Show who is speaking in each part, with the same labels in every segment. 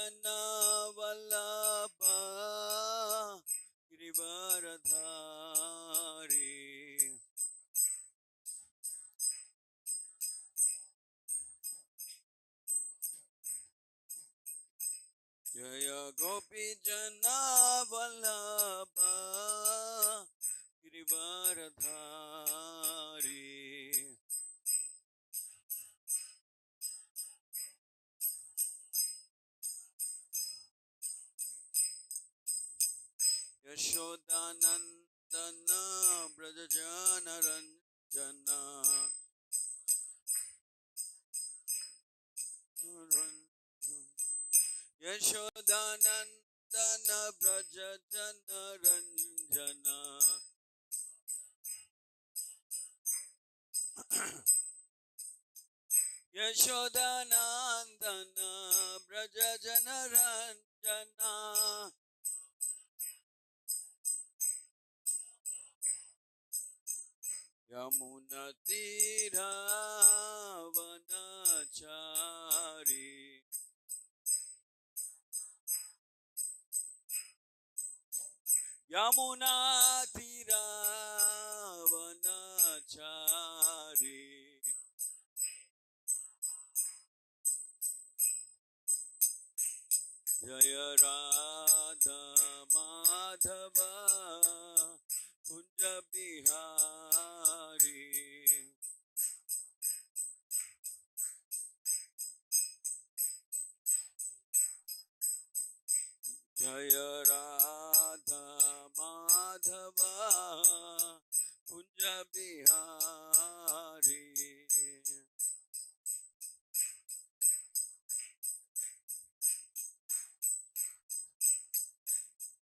Speaker 1: Jana Vallabha Girivaradhari. Jaya Gopi Jana Vallabha Girivaradhari. Yashodanandana Brajajana Ranjana Yashodanandana Brajajana Ranjana Yashodanandana Brajajana Ranjana Yamuna Tira Vanachari Yamuna Tira Vanachari Jaya Radha Madhava Kunja Bihari Jaya Radha Madhava Kunja Bihari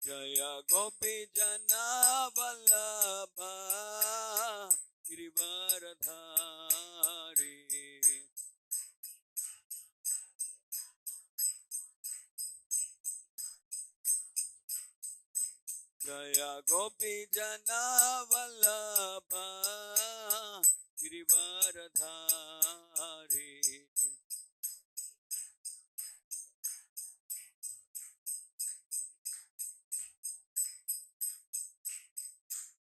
Speaker 1: Jaya Gopi Jana Vallabha Girivaradhari Jaya Gopi Jana Vallabha Girivaradhari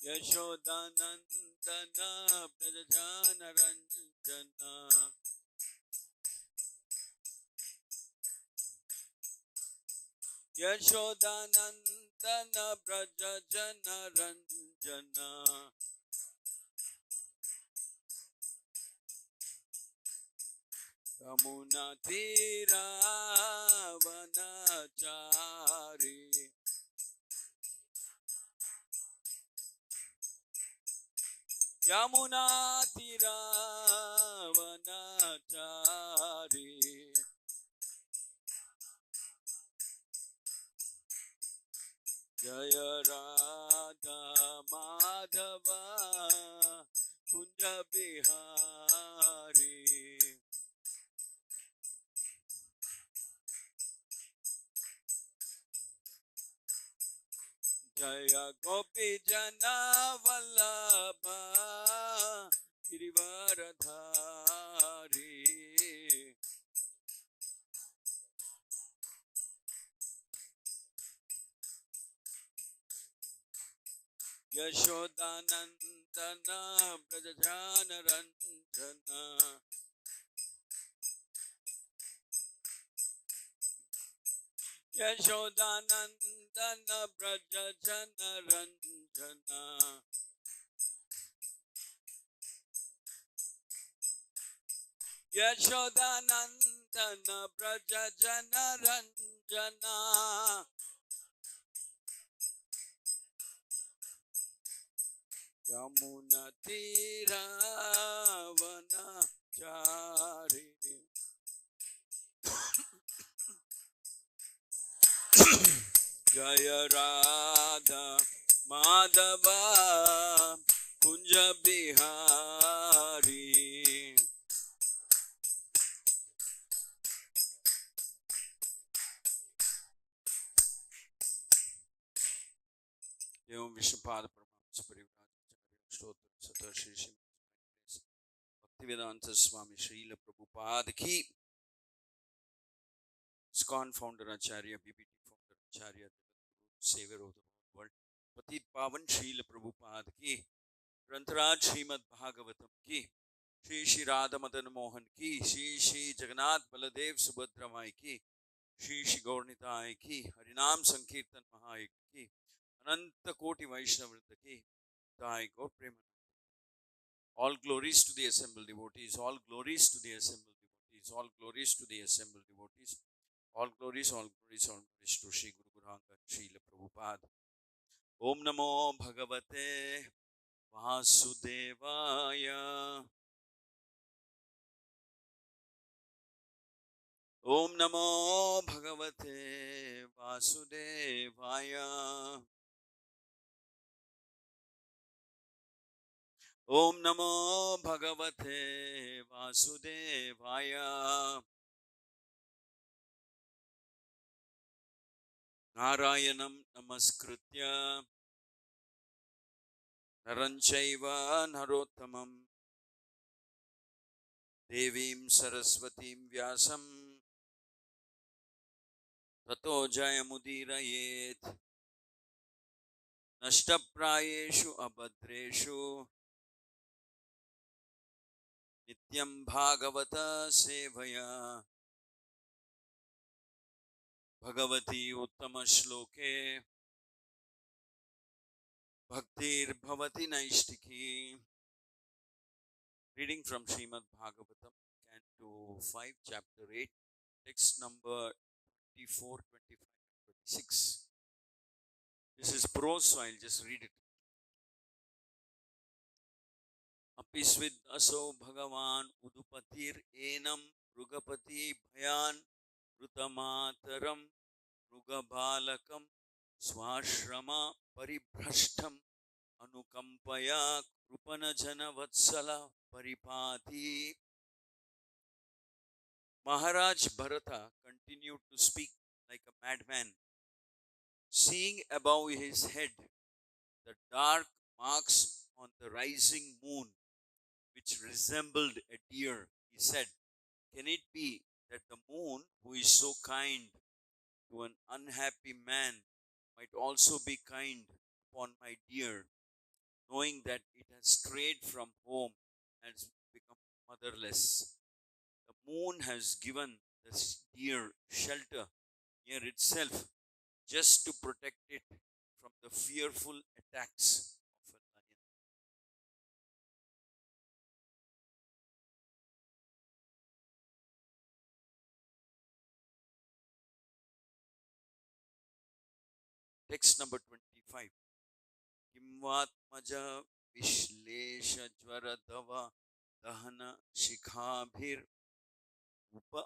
Speaker 1: Yashodanandana Brajajana Ranjana Yashodanandana Brajajana Ranjana Yamuna Tira Vanachari Yamuna Tira Vanachari Jaya Radha Madhava Kunja Bihari Jaya Gopi Jana Vallabha Girivaradhari Yashodanandana Brajajana Ranjana Yashodanandana Brajajana Ranjana Yashodanandana Brajajana Ranjana Yamuna Tira Vanachari Jaya Radha Madhava Kunja Bihari Evam Vishnupada Paramahamsa Parivrajacharya Stotram Satar Shri Srimad Bhaktivedanta Swami Srila Prabhupada Ki Iskcon founder Acharya, BBT founder Acharya, Savior of the whole world, पतित पावन शील प्रभुपाद की, ग्रंथराज श्रीमद् भागवतम की, श्री श्री राधा मदन मोहन की, श्री श्री जगन्नाथ बलदेव सुभद्रा माई की, श्री श्री गौरनिताय की, हरिनाम संकीर्तन महायक की, अनंत कोटि वैष्णव वृंद की, ताय गौर प्रेम. All glories to the assembled devotees, all glories to the assembled devotees, all glories to the assembled devotees, all glories, all glories, all glories to Sri Guru Guranga, Srila Prabhupada. Om Namo Bhagavate Vasudevaya. Om Namo Bhagavate Vasudevaya. Om Namo Bhagavate Vasudevaya. Narayanam Namaskritya Naranchaiva Narottamam Devim Saraswatim Vyasam Tato Jayamudirayet Nashtaprayeshu Abhadreshu Nityam Bhagavata Sevaya Bhagavati Uttama Shloke Bhaktir Bhavati Naishtiki. Reading from Srimad Bhagavatam, Canto 5, Chapter 8, text number 24, 25, 26. This is prose, so I'll just read it. Apisvid aso Bhagavan Udupatir enam Rugapati Bhayan Rutamataram Rugabalakam Swashrama Paribhrashtam Anukampaya Krupanajana Vatsala Paripati. Maharaj Bharata continued to speak like a madman, seeing above his head the dark marks on the rising moon, which resembled a deer. He said, "Can it be that the moon, who is so kind to an unhappy man, might also be kind upon my deer, knowing that it has strayed from home and has become motherless? The moon has given the deer shelter near itself just to protect it from the fearful attacks of a lion." Text number 25. Kimvatmaja Vishlesha Jvaradava Dahana Shikhabhir Upa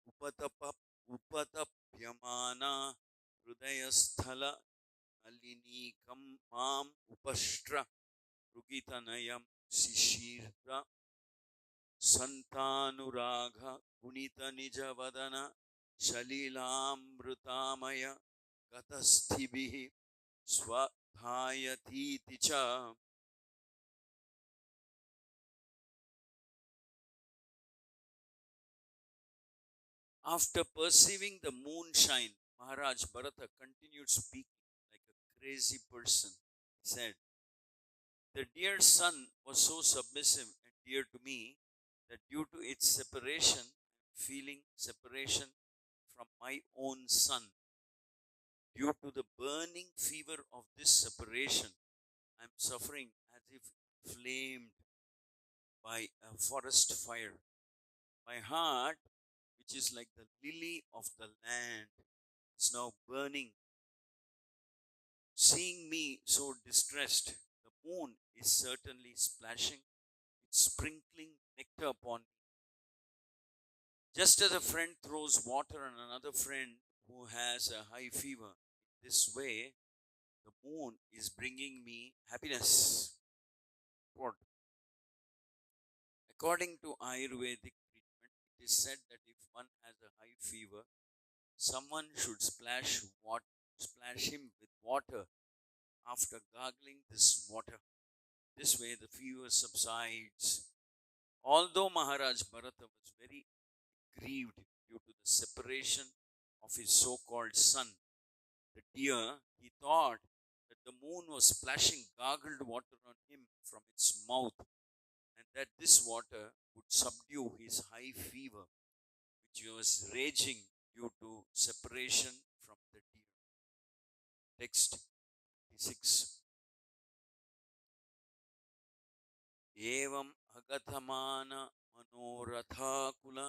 Speaker 1: Upatapa Upatapyamana Hridayasthala Nalinikam Mam Upashtra Rugitanayam Sishira Santanuragha Punita Nijavadana Shalilamrutamaya Gatasthibihi Swadhyayatiti cha. After perceiving the moonshine, Maharaj Bharata continued speaking like a crazy person. He said, "The dear sun was so submissive and dear to me that due to its separation, feeling separation from my own son. Due to the burning fever of this separation, I am suffering as if flamed by a forest fire. My heart, which is like the lily of the land, is now burning. Seeing me so distressed, the moon is certainly splashing, it's sprinkling nectar upon me. Just as a friend throws water on another friend who has a high fever, in this way, the moon is bringing me happiness." Quote. According to Ayurvedic treatment, it is said that if one has a high fever, someone should splash him with water after gargling this water. This way the fever subsides. Although Maharaj Bharata was very grieved due to the separation of his so-called son. The deer, he thought that the moon was splashing gargled water on him from its mouth, and that this water would subdue his high fever, which was raging due to separation from the deer. Text 6. Evam agatamana manorathakula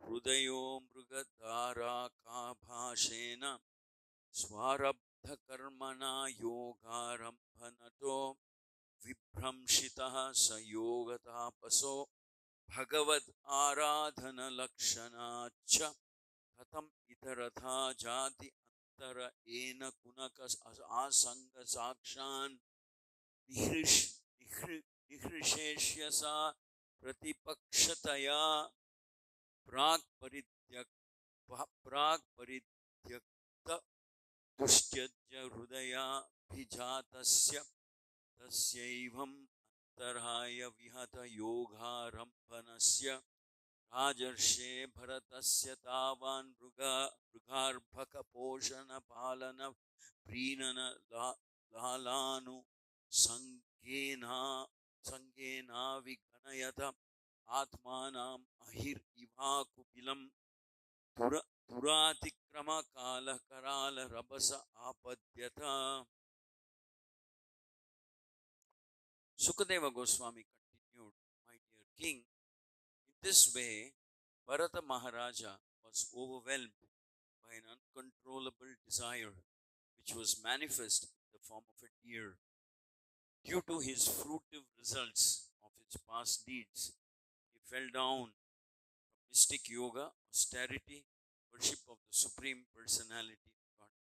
Speaker 1: hrudayo mrugadhara kabhashena swarabdha karmana yogarambhanato vibhramshitah sayogatapaso bhagavad aradhana lakshanacha katam itaratha jati antara ena kunakas asanga sakshan निहृष निहृषेष्य सा प्रतिपक्षतया प्राक् परित्यक्त दुष्ट्यज हृदयाभिजातस्य तस्यैवम् अंतराय विहत योगारंभनस्य राजर्षे भरतस्य तावान् मृगार्भक पोषण पालन प्रीणन लालानु संगेना विगणयत आत्मानाम् अहिर्इवाकुपिलं पुरातिक्रम काल कराल रभस आपद्यत. Sukadeva Goswami continued, my dear king, in this way Bharata Maharaja was overwhelmed by an uncontrollable desire which was manifest in the form of a deer. Due to his fruitive results of his past deeds, he fell down from mystic yoga, austerity, worship of the Supreme Personality of God.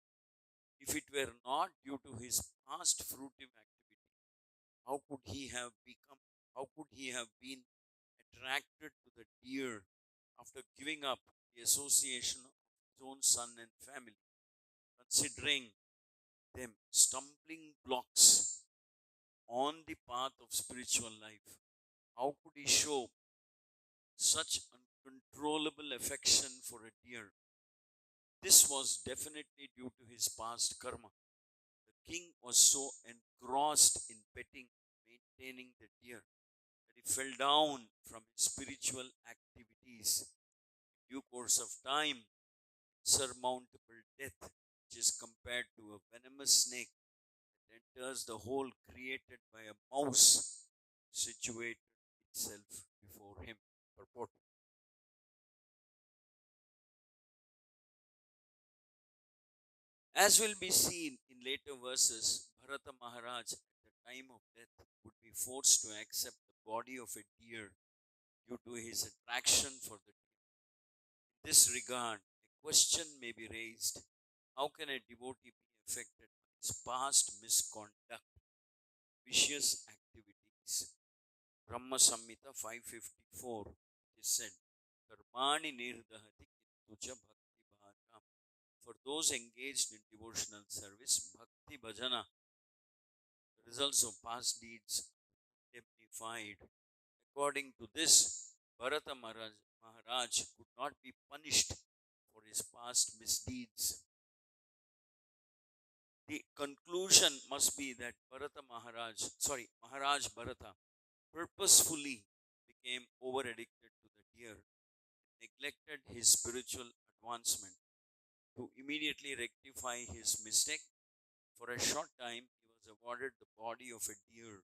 Speaker 1: If it were not due to his past fruitive activity, how could he have been attracted to the deer after giving up the association of his own son and family, considering them stumbling blocks on the path of spiritual life? How could he show such uncontrollable affection for a deer? This was definitely due to his past karma. The king was so engrossed in petting, maintaining the deer, that he fell down from his spiritual activities. In due course of time, insurmountable death, which is compared to a venomous snake that enters the hole created by a mouse, situated itself before him. Purport. As will be seen in later verses, Bharata Maharaj at the time of death would be forced to accept the body of a deer due to his attraction for the deer. In this regard, a question may be raised: how can a devotee be affected by his past misconduct, vicious activities? Brahma Samhita 554, it is said, Karmani nirdahati kintucha bhakti bhajam. For those engaged in devotional service, bhakti bhajana, the results of past deeds are indemnified. According to this, Bharata Maharaj could not be punished for his past misdeeds. The conclusion must be that Maharaj Bharata purposefully became over addicted to the deer, neglected his spiritual advancement. To immediately rectify his mistake, for a short time he was awarded the body of a deer.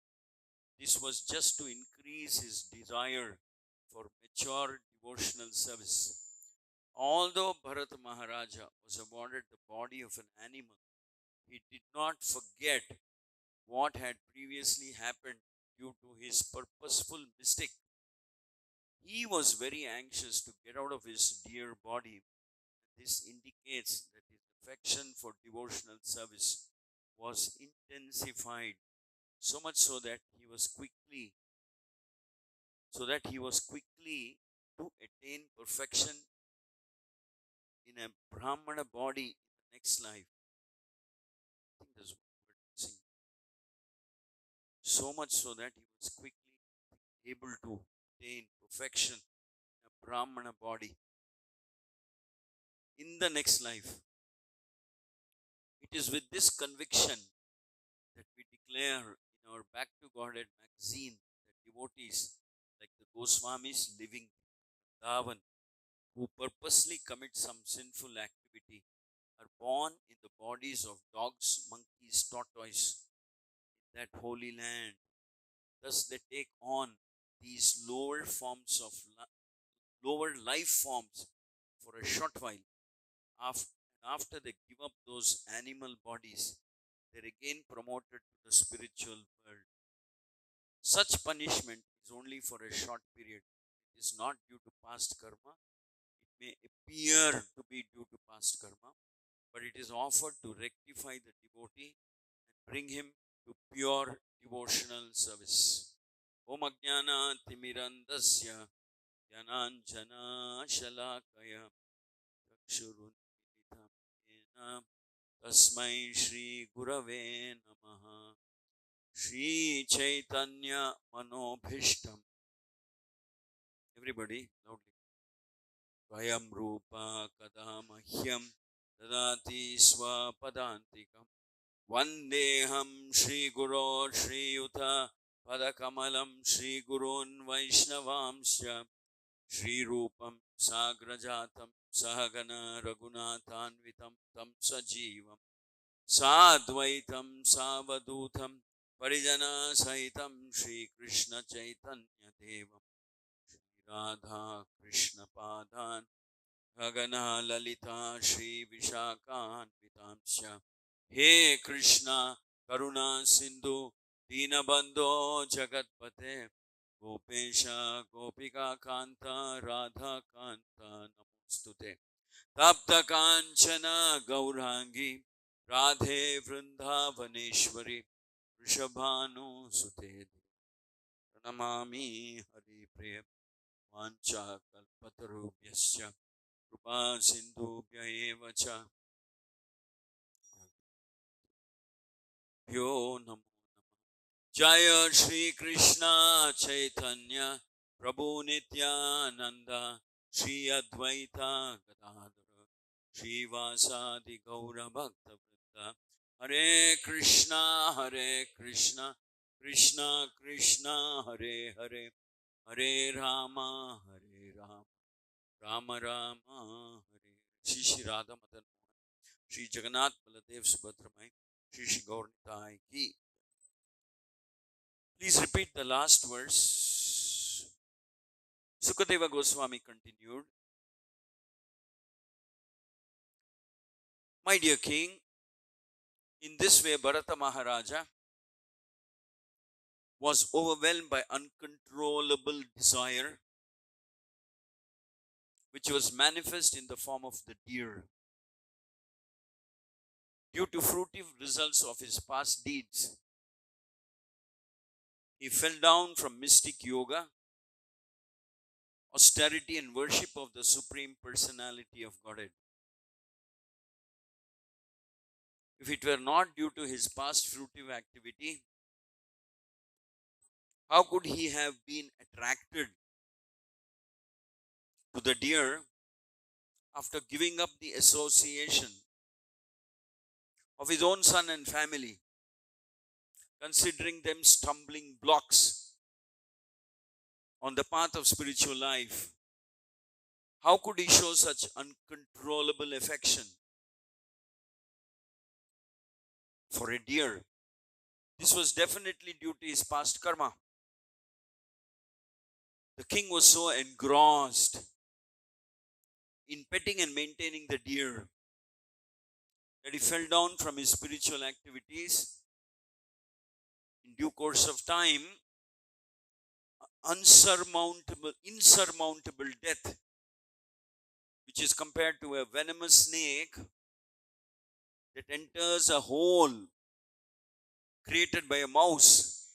Speaker 1: This was just to increase his desire for mature devotional service. Although Bharat Maharaja was awarded the body of an animal, he did not forget what had previously happened due to his purposeful mistake. He was very anxious to get out of his dear body. This indicates that his affection for devotional service was intensified, so much so that he was quickly to attain perfection in a Brahmana body in the next life. I think that's what we're saying. So much so that he was quickly able to attain perfection in a Brahmana body. in the next life. It is with this conviction that we declare in our Back to Godhead magazine that devotees like the Goswamis living Vrindavan who purposely commit some sinful activity are born in the bodies of dogs, monkeys, tortoise in that holy land. Thus, they take on these lower forms of lower life forms for a short while. After, after they give up those animal bodies, they're again promoted to the spiritual world. Such punishment is only for a short period. It is not due to past karma. It may appear to be due to past karma, but it is offered to rectify the devotee and bring him to pure devotional service. Om Ajnana Timirandasya Jnananjana Shalakaya Chakshurunmilitam Yena Tasmai Shri Gurave Namaha Shri Chaitanya Manobhishtam. Everybody, loudly. Vayam Rupa Kadamahyam Dadati Swapadantikam Vandeham Shri Guru Shri Yuta Padakamalam Shri Gurun Vaishnavamsya Shri Rupam Sagrajatam Sahagana Raghunathanvitam Tam Sajivam Sadvaitam Savadutam Parijana Sahitam Shri Krishna Chaitanya Devam Shri Radha Krishna Padan Gagana Lalita Shri Vishakhanvitamsya He Krishna Karuna Sindhu Dinabandho Jagatpate Gopesha Gopika Kanta Radha Kanta Namostute Tapta Kanchana Gaurangi Radhe Vrindavaneshwari Vrishabhanu Sute Pranamami Hari Priya Vancha Kalpatarubhyasya Krupa Sindhubhya eva cha Pyo Namo Jaya Shri Krishna Chaitanya Prabhu Nityananda Shri Advaita Gadadhara Shri Vasadi Gaura Bhakta Vrinda Hare Krishna Krishna Krishna Hare Hare Hare Rama Rama Rama Hare Shri Shri Radha Madan Shri Jagannath Baladev Subhadramai Shri Shri Gaur Nitai Ki. Please repeat the last verse. Sukadeva Goswami continued, My dear king, in this way Bharata Maharaja was overwhelmed by uncontrollable desire, which was manifest in the form of the deer. Due to fruitive results of his past deeds, he fell down from mystic yoga, austerity, and worship of the Supreme Personality of Godhead. If it were not due to his past fruitive activity, how could he have been attracted to the deer after giving up the association of his own son and family, considering them stumbling blocks on the path of spiritual life? How could he show such uncontrollable affection for a deer? This was definitely due to his past karma. The king was so engrossed in petting and maintaining the deer that he fell down from his spiritual activities. In due course of time, insurmountable death, which is compared to a venomous snake that enters a hole created by a mouse,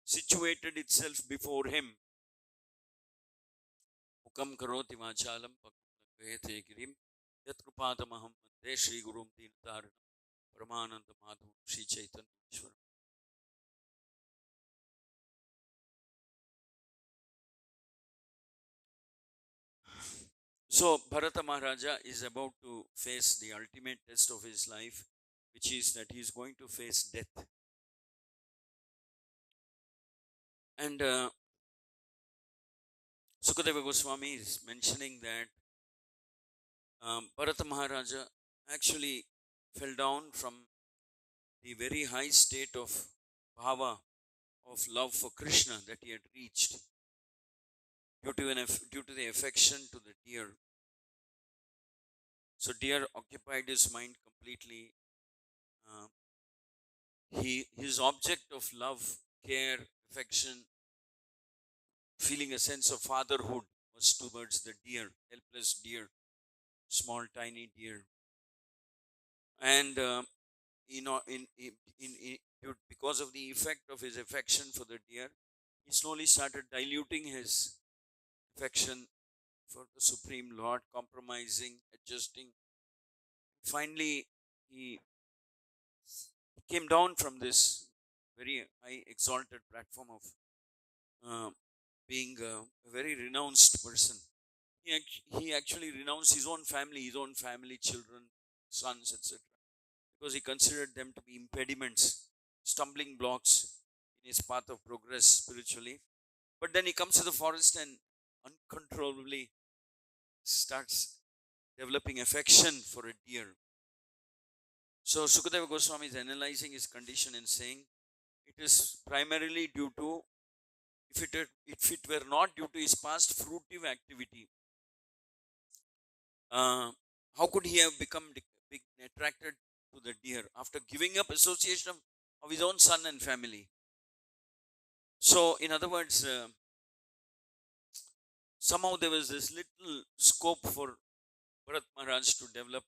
Speaker 1: situated itself before him. Mukam karoti vachalam pakayate girim yatrupadamaham vande Shri Gurum Dinataranam Paramananda Madhavam Shri Chaitanya Ishwaram. So Bharata Maharaja is about to face the ultimate test of his life, which is that he is going to face death. And Sukadeva Goswami is mentioning that Bharata Maharaja actually fell down from the very high state of bhava, of love for Krishna that he had reached due to the affection to the deer. So deer occupied his mind completely. Uh, his object of love, care, affection, feeling a sense of fatherhood was towards the deer, helpless deer, small tiny deer. And you know, because of the effect of his affection for the deer, he slowly started diluting his affection for the Supreme Lord, compromising, adjusting. Finally, he came down from this very high exalted platform of uh, being a very renounced person. He actually renounced his own family, children, sons, etc., because he considered them to be impediments, stumbling blocks in his path of progress spiritually. But then he comes to the forest and uncontrollably starts developing affection for a deer. So Sukadeva Goswami is analyzing his condition and saying it is primarily due to, if it were not due to his past fruitive activity, uh, how could he have become attracted to the deer after giving up association of his own son and family? So, in other words, somehow there was this little scope for Bharat Maharaj to develop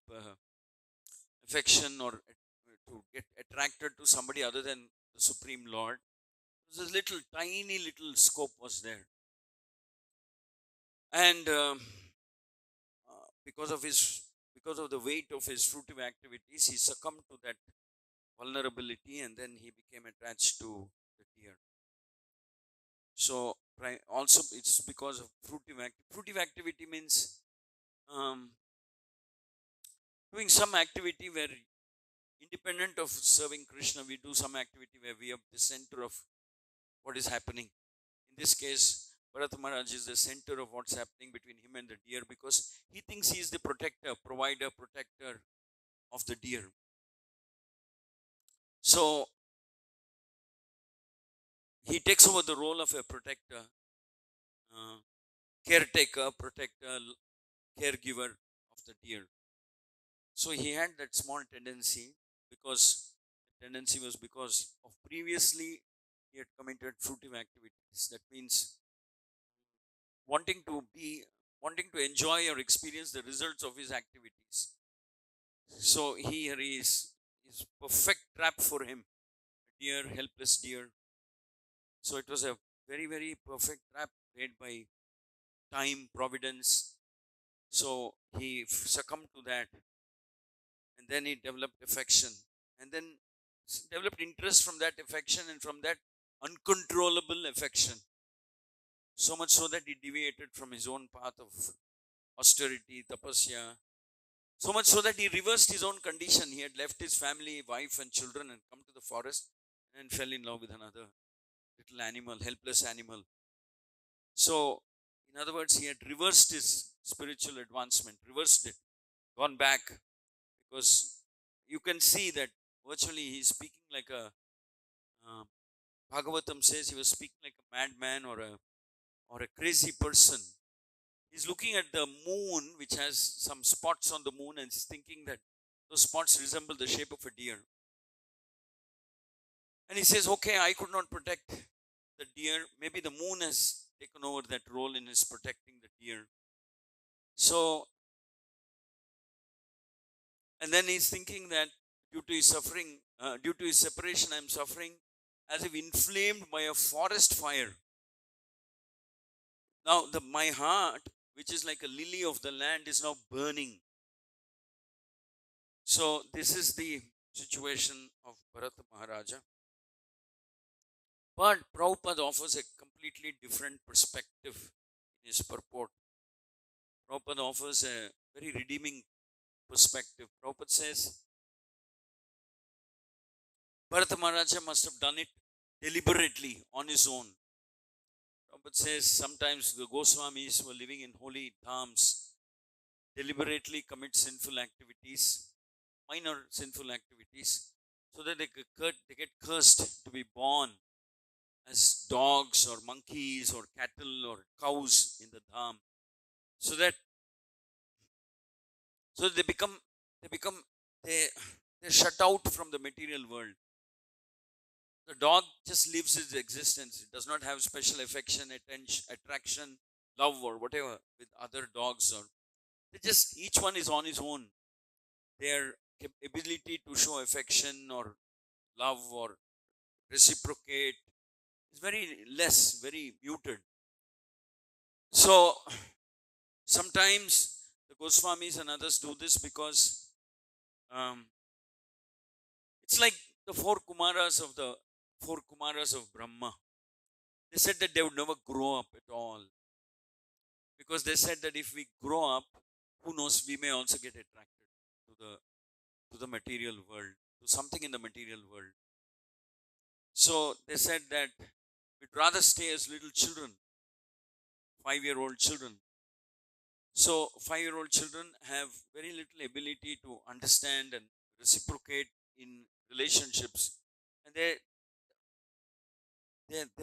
Speaker 1: affection or to get attracted to somebody other than the Supreme Lord. This little tiny little scope was there, and because of the weight of his fruitive activities, he succumbed to that vulnerability, and then he became attached to the deer. So also it's because of fruitive activity. Fruitive activity means um, doing some activity where, independent of serving Krishna, we do some activity where we are the center of what is happening. In this case, Bharat Maharaj is the center of what's happening between him and the deer, because he thinks he is the protector, provider, protector of the deer. So he takes over the role of a protector, uh, caretaker, protector, caregiver of the deer. So he had that small tendency, because the tendency was because of previously he had committed fruitive activities. That means wanting to be, wanting to enjoy or experience the results of his activities. So here is perfect trap for him, deer, helpless deer. So it was a very, very perfect trap made by time, providence. So he succumbed to that, and then he developed affection, and then developed interest from that affection, and from that uncontrollable affection, so much so that he deviated from his own path of austerity, tapasya, so much so that he reversed his own condition. He had left his family, wife and children, and come to the forest and fell in love with another little animal, helpless animal. So in other words, he had reversed his spiritual advancement, reversed it, gone back, because you can see that virtually he's speaking like a uh, Bhagavatam says he was speaking like a madman, or a crazy person. He's looking at the moon, which has some spots on the moon, and he's thinking that those spots resemble the shape of a deer. And he says, okay, I could not protect the deer. Maybe the moon has taken over that role in his protecting the deer. So, and then he's thinking that due to his suffering, due to his separation, I'm suffering as if inflamed by a forest fire. Now, my heart, which is like a lily of the land, is now burning. So, this is the situation of Bharata Maharaja. But Prabhupada offers a completely different perspective in his purport. Prabhupada offers a very redeeming perspective. Prabhupada says, Bharata Maharaja must have done it deliberately on his own. Prabhupada says sometimes the Goswamis who are living in holy dhams deliberately commit sinful activities, minor sinful activities, so that they get cursed to be born as dogs or monkeys or cattle or cows in the dham, so that they become they they're shut out from the material world. The dog just lives its existence. It does not have special affection, attention, attraction, love, or whatever with other dogs. Or they just each one is on his own. Their ability to show affection or love or reciprocate is very less, very muted. So sometimes the Goswamis and others do this because um, it's like the four Kumaras of Brahma. They said that they would never grow up at all because they said that if we grow up, who knows, we may also get attracted to the material world, to something in the material world. So they said that we'd rather stay as little children, 5-year-old children. So 5-year-old children have very little ability to understand and reciprocate in relationships, and they're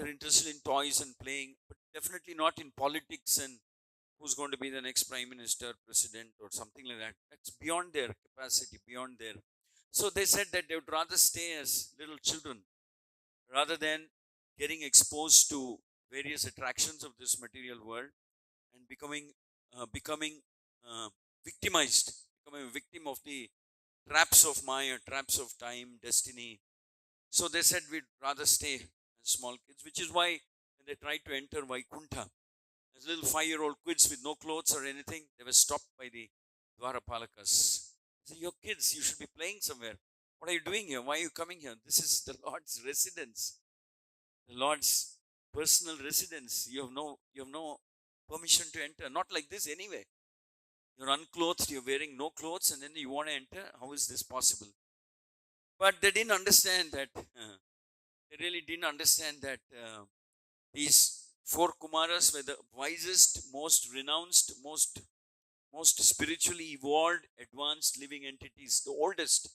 Speaker 1: interested in toys and playing, but definitely not in politics and who's going to be the next prime minister, president, or something like that. That's beyond their capacity, beyond their. So they said that they would rather stay as little children rather than getting exposed to various attractions of this material world and becoming uh, victimized, becoming a victim of the traps of Maya, traps of time, destiny. So they said we'd rather stay as small kids, which is why when they tried to enter Vaikuntha, as little 5-year-old kids with no clothes or anything, they were stopped by the Dwarapalakas. They said, "You're kids, you should be playing somewhere. What are you doing here? Why are you coming here? This is the Lord's residence, the Lord's personal residence. You have no permission to enter. Not like this anyway. You're unclothed, you're wearing no clothes, and then you want to enter? How is this possible?" But they didn't understand that. They really didn't understand that these four Kumaras were the wisest, most renounced, most spiritually evolved, advanced living entities, the oldest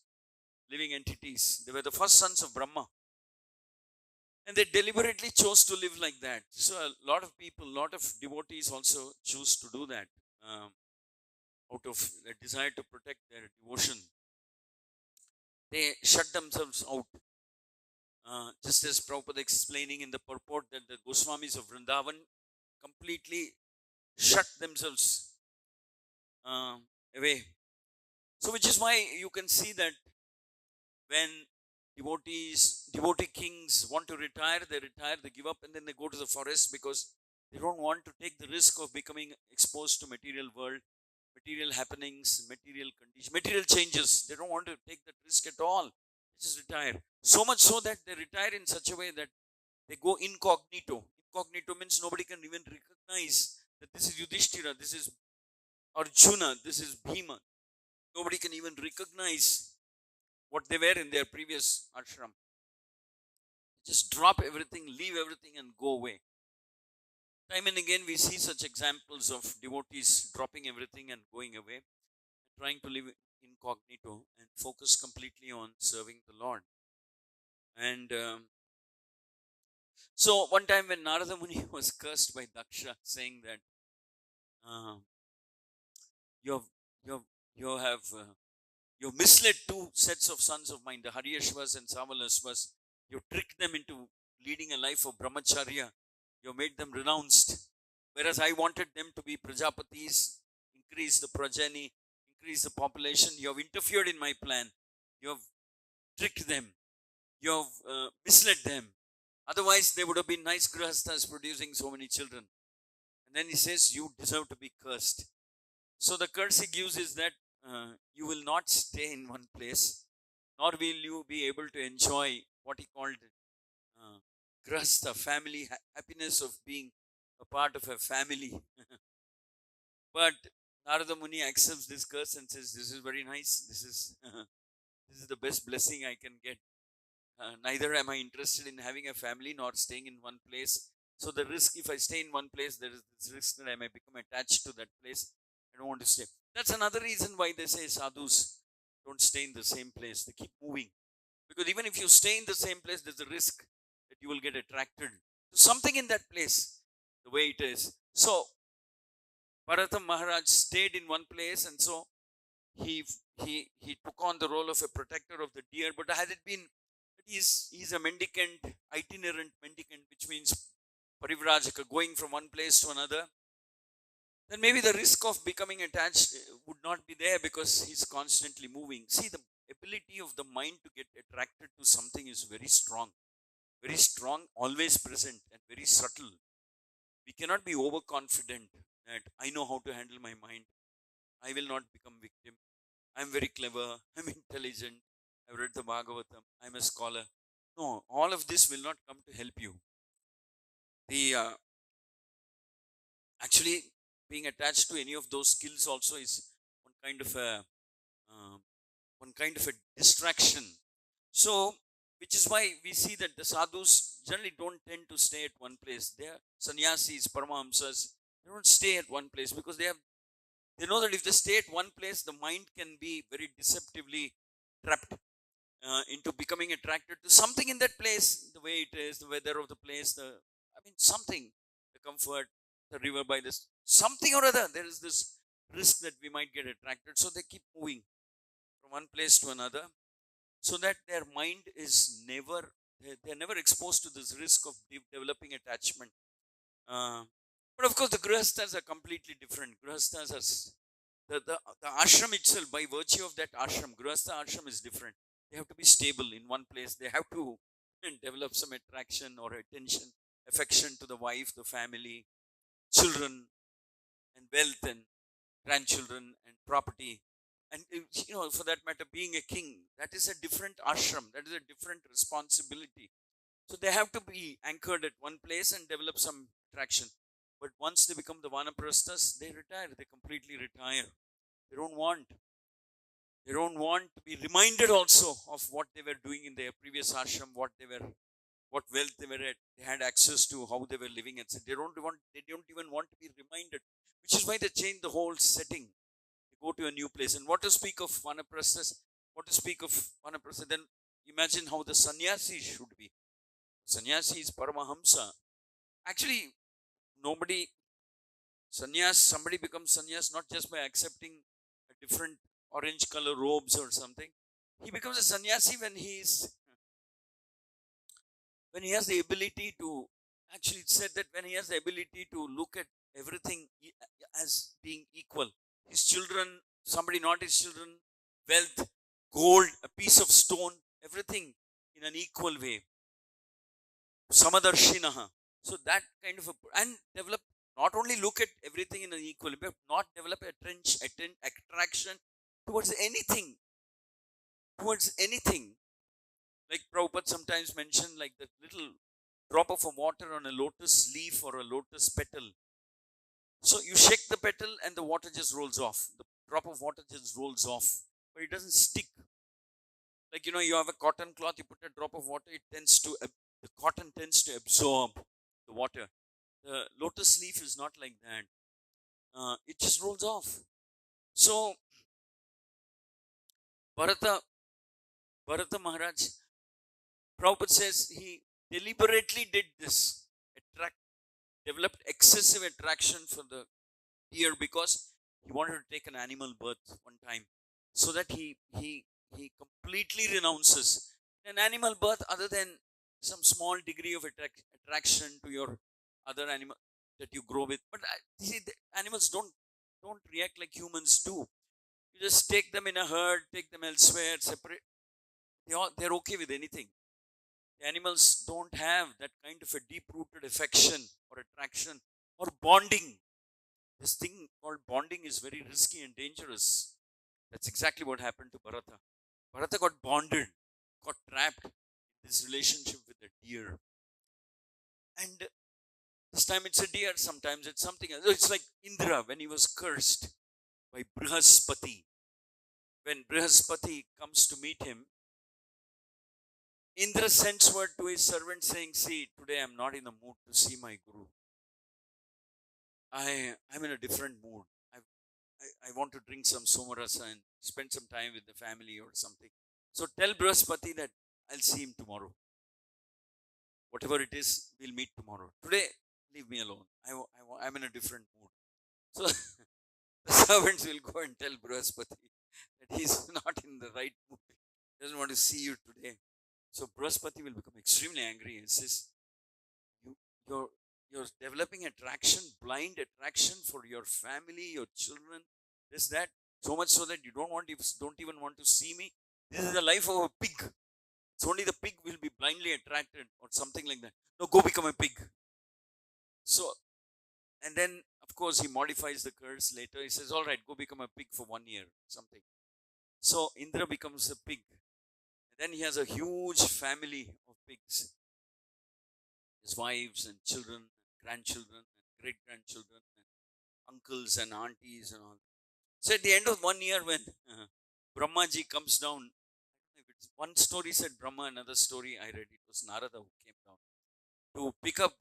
Speaker 1: living entities. They were the first sons of Brahma. And they deliberately chose to live like that. So a lot of people, a lot of devotees also choose to do that out of a desire to protect their devotion. They shut themselves out. Just as Prabhupada explaining in the purport that the Goswamis of Vrindavan completely shut themselves uh, away. So, which is why you can see that when devotee kings want to retire, they give up, and then they go to the forest because they don't want to take the risk of becoming exposed to material world, material happenings, material conditions, material changes. They don't want to take that risk at all. They just retire. So much so that they retire in such a way that they go incognito. Incognito means nobody can even recognize that this is Yudhishthira, this is Arjuna, this is Bhima. Nobody can even recognize what they were in their previous ashram. Just drop everything, leave everything, and go away. Time and again, we see such examples of devotees dropping everything and going away, trying to live incognito and focus completely on serving the Lord. And so, one time when Narada Muni was cursed by Daksha, saying that uh, you have you have you have you've misled two sets of sons of mine, the Haryashvas and Savalashvas. You tricked them into leading a life of brahmacharya. You made them renounced. Whereas I wanted them to be Prajapatis, increase the progeny, increase the population. You have interfered in my plan. You have tricked them. You have misled them. Otherwise, they would have been nice grahasthas producing so many children. And then he says, you deserve to be cursed. So the curse he gives is that you will not stay in one place, nor will you be able to enjoy what he called uh, grahastha, family happiness of being a part of a family. But Narada Muni accepts this curse and says, "This is very nice. This is this is the best blessing I can get. Neither am I interested in having a family nor staying in one place. So the risk, if I stay in one place, there is this risk that I may become attached to that place. I don't want to stay." That's another reason why they say sadhus don't stay in the same place. They keep moving. Because even if you stay in the same place, there's a risk that you will get attracted to something in that place, the way it is. So Bharata Maharaj stayed in one place, and so he he took on the role of a protector of the deer. But had it been that he's a mendicant, itinerant mendicant, which means parivrajaka, going from one place to another, then maybe the risk of becoming attached would not be there because he's constantly moving. See, the ability of the mind to get attracted to something is very strong, always present, and very subtle. We cannot be overconfident that I know how to handle my mind. I will not become victim. I'm very clever. I'm intelligent. I've read the Bhagavatam. I'm a scholar. No, all of this will not come to help you. The actually being attached to any of those skills also is one kind of a uh, one kind of a distraction. So, which is why we see that the sadhus generally don't tend to stay at one place. They are sannyasis, paramahamsas. They don't stay at one place because they know that if they stay at one place, the mind can be very deceptively trapped into becoming attracted to something in that place, the way it is, the weather of the place, something, the comfort, the river by this, something or other. There is this risk that we might get attracted. So they keep moving from one place to another so that their mind is never, they're never exposed to this risk of developing attachment. Uh, but of course, the grihasthas are completely different. Grihasthas are the ashram itself, by virtue of that ashram, grihastha ashram is different. They have to be stable in one place. They have to develop some attraction or attention, affection to the wife, the family, children, and wealth, and grandchildren, and property. And for that matter, being a king, that is a different ashram. That is a different responsibility. So they have to be anchored at one place and develop some attraction. But once they become the vanaprasthas, they retire. They completely retire. They don't want. They don't want to be reminded also of what they were doing in their previous ashram, what wealth they were at, they had access to, how they were living, etc. They don't even want to be reminded, which is why they change the whole setting. They go to a new place. And what to speak of vanaprasthas? What to speak of vanaprastha? Then imagine how the sannyasi should be. Sannyasi is Paramahamsa. Actually, nobody, somebody becomes sannyas not just by accepting a different orange color robes or something. He becomes a sannyasi when he has the ability to, actually it said that when he has the ability to look at everything as being equal. His children, somebody not his children, wealth, gold, a piece of stone, everything in an equal way. Samadarshinaha. So that kind of and develop, not only look at everything in an equal way, but not develop attraction towards anything, towards anything. Like Prabhupada sometimes mentioned, like the little drop of a water on a lotus leaf or a lotus petal. So you shake the petal and the water just rolls off. The drop of water just rolls off, but it doesn't stick. Like you have a cotton cloth, you put a drop of water, the cotton tends to absorb the water. The lotus leaf is not like that. It just rolls off. So Bharata, Bharata Maharaj, Prabhupada says he deliberately did this, developed excessive attraction for the deer because he wanted to take an animal birth one time, so that he completely renounces an animal birth other than some small degree of attraction to your other animal that you grow with. But see, the animals don't react like humans do. You just take them in a herd, take them elsewhere, separate. They're okay with anything. The animals don't have that kind of a deep-rooted affection or attraction or bonding. This thing called bonding is very risky and dangerous. That's exactly what happened to Bharata. Bharata got bonded, got trapped in this relationship with the deer. And this time it's a deer, sometimes it's something else. It's like Indra when he was cursed. by Brihaspati. When Brihaspati comes to meet him, Indra sends word to his servant saying, see, today I'm not in the mood to see my guru. I'm in a different mood. I want to drink some somarasa and spend some time with the family or something. So tell Brihaspati that I'll see him tomorrow. Whatever it is, we'll meet tomorrow. Today, leave me alone. I'm in a different mood. So the servants will go and tell Brihaspati that he's not in the right mood. He doesn't want to see you today. So Brihaspati will become extremely angry and says, you, you're, you're developing attraction, blind attraction for your family, your children, this, that, so much so that you don't even want to see me. This is the life of a pig. It's only the pig will be blindly attracted or something like that. No, go become a pig. So, and then of course he modifies the curse later. He says, all right, go become a pig for 1 year, something. So Indra becomes a pig. And then he has a huge family of pigs. His wives and children, grandchildren, and great grandchildren, and uncles and aunties and all. So at the end of 1 year, when Brahmaji comes down, if it's one story said Brahma, another story I read it was Narada who came down to pick up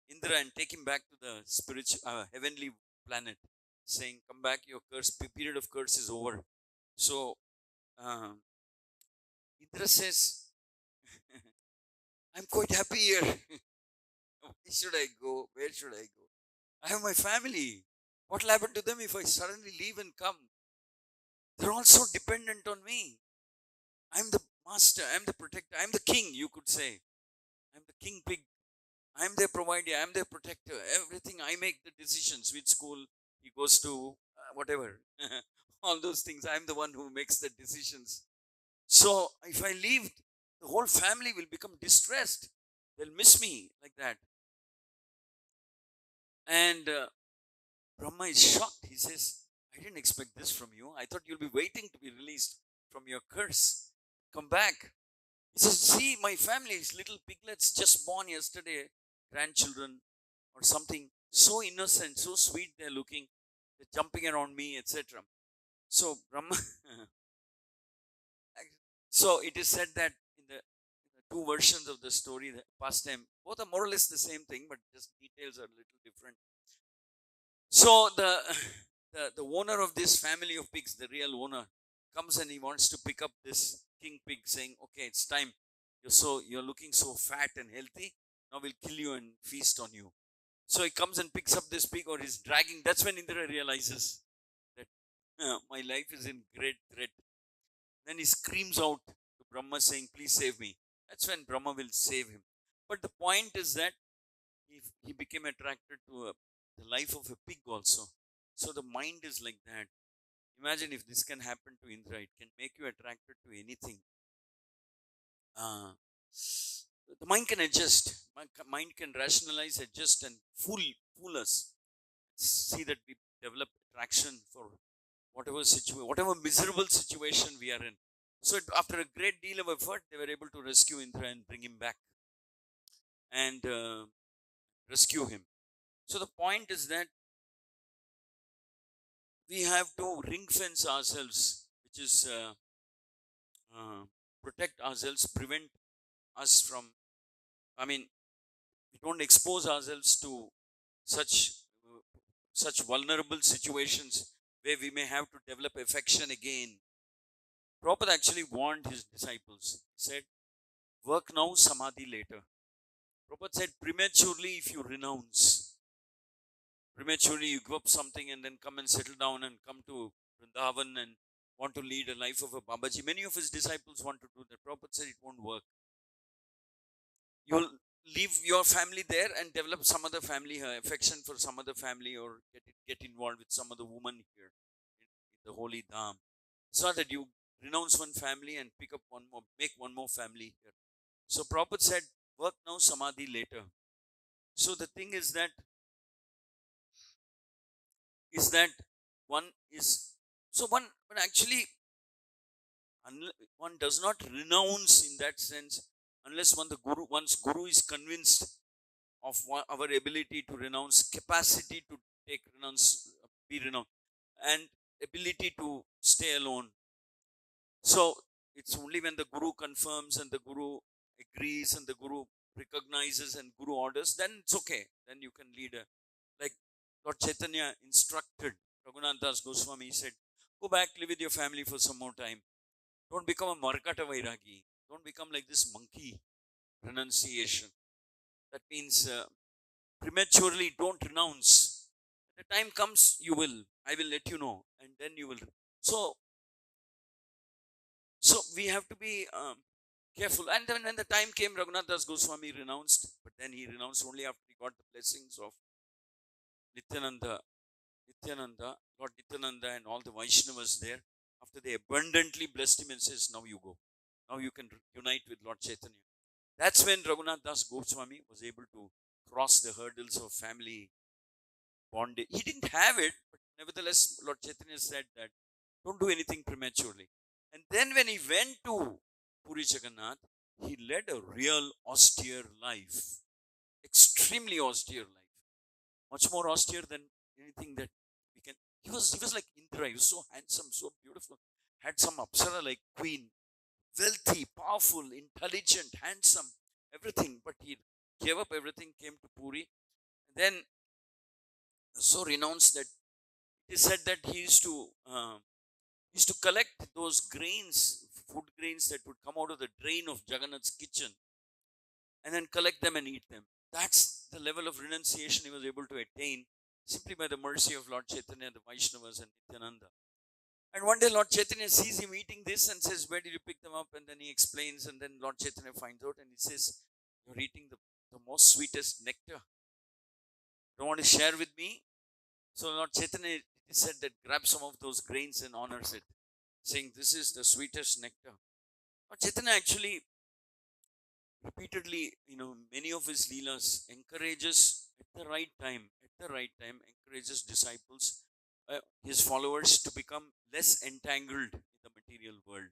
Speaker 1: Indra and take him back to the spiritual, heavenly planet, saying, "Come back, your period of curse is over." So uh, Indra says, "I'm quite happy here. Where should I go? Where should I go? I have my family. What will happen to them if I suddenly leave and come? They're all so dependent on me. I'm the master, I'm the protector, I'm the king, you could say. I'm the king pig. I'm their provider, I'm their protector. Everything, I make the decisions. Which school he goes to, whatever. All those things, I'm the one who makes the decisions. So if I leave, the whole family will become distressed. They'll miss me like that." And Brahma is shocked. He says, "I didn't expect this from you. I thought you'll be waiting to be released from your curse. Come back." He says, "See, my family is little piglets just born yesterday, grandchildren or something. So innocent, so sweet they're looking. They're jumping around me, etc." So Brahma, so it is said that in the two versions of the story, the pastime, both are more or less the same thing, but just details are a little different. So the owner of this family of pigs, the real owner, comes and he wants to pick up this king pig, saying, "Okay, it's time. You're looking so fat and healthy. Now we'll kill you and feast on you." So he comes and picks up this pig, or he's dragging. That's when Indra realizes that my life is in great threat. Then he screams out to Brahma, saying, "Please save me." That's when Brahma will save him. But the point is that he became attracted to the life of a pig also. So the mind is like that. Imagine if this can happen to Indra, it can make you attracted to anything. Uh, the mind can adjust, mind can rationalize, adjust, and fool us. See that we develop attraction for whatever miserable situation we are in. So after a great deal of effort, they were able to rescue Indra and bring him back and rescue him. So the point is that we have to ring fence ourselves, which is uh, protect ourselves, prevent us from, I mean, we don't expose ourselves to such such vulnerable situations where we may have to develop affection again. Prabhupada actually warned his disciples. He said, "Work now, samadhi later." Prabhupada said, prematurely, if you renounce, prematurely you give up something and then come and settle down and come to Vrindavan and want to lead a life of a Babaji. Many of his disciples want to do that. Prabhupada said it won't work. You'll leave your family there and develop some other family, affection for some other family, or get involved with some other woman here in the holy dham. It's not that you renounce one family and pick up one more, make one more family here. So Prabhupada said, work now, samadhi later. So the thing is that one is, so one actually, one does not renounce in that sense unless one's guru is convinced of our ability to renounce, capacity to take renounce, be renounced. And ability to stay alone. So it's only when the Guru confirms and the Guru agrees and the Guru recognizes and Guru orders, then it's okay. Then you can lead a, like Lord Chaitanya instructed Raghunath Das Goswami, he said, go back, live with your family for some more time. Don't become a Markata Vairagi. Don't become like this monkey renunciation. That means prematurely don't renounce. The time comes, you will. I will let you know, and then you will. So, so we have to be careful. And then when the time came, Raghunath Das Goswami renounced, but then he renounced only after he got the blessings of Nityananda, Lord Nityananda, and all the Vaishnavas there. After they abundantly blessed him and says, "Now you go. Now you can unite with Lord Chaitanya." That's when Raghunath Das Goswami was able to cross the hurdles of family bondage. He didn't have it, but nevertheless, Lord Chaitanya said that don't do anything prematurely. And then when he went to Puri Jagannath, he led a real austere life, extremely austere life, much more austere than anything that we can. He was like Indra. He was so handsome, so beautiful, had some Apsara like queen, wealthy, powerful, intelligent, handsome, everything. But he gave up everything, came to Puri, and then so renounced that it is said that he used to collect those grains, food grains that would come out of the drain of Jagannath's kitchen, and then collect them and eat them. That's the level of renunciation he was able to attain simply by the mercy of Lord Chaitanya, the Vaishnavas, and Nityananda. And one day Lord Chaitanya sees him eating this and says, "Where did you pick them up?" And then he explains, and then Lord Chaitanya finds out and he says, "You're eating the most sweetest nectar. Don't want to share with me?" So Lord Chaitanya said that grab some of those grains and honors it, saying, "This is the sweetest nectar." Lord Chaitanya actually repeatedly, many of his leelas encourages at the right time, encourages disciples, his followers to become less entangled in the material world.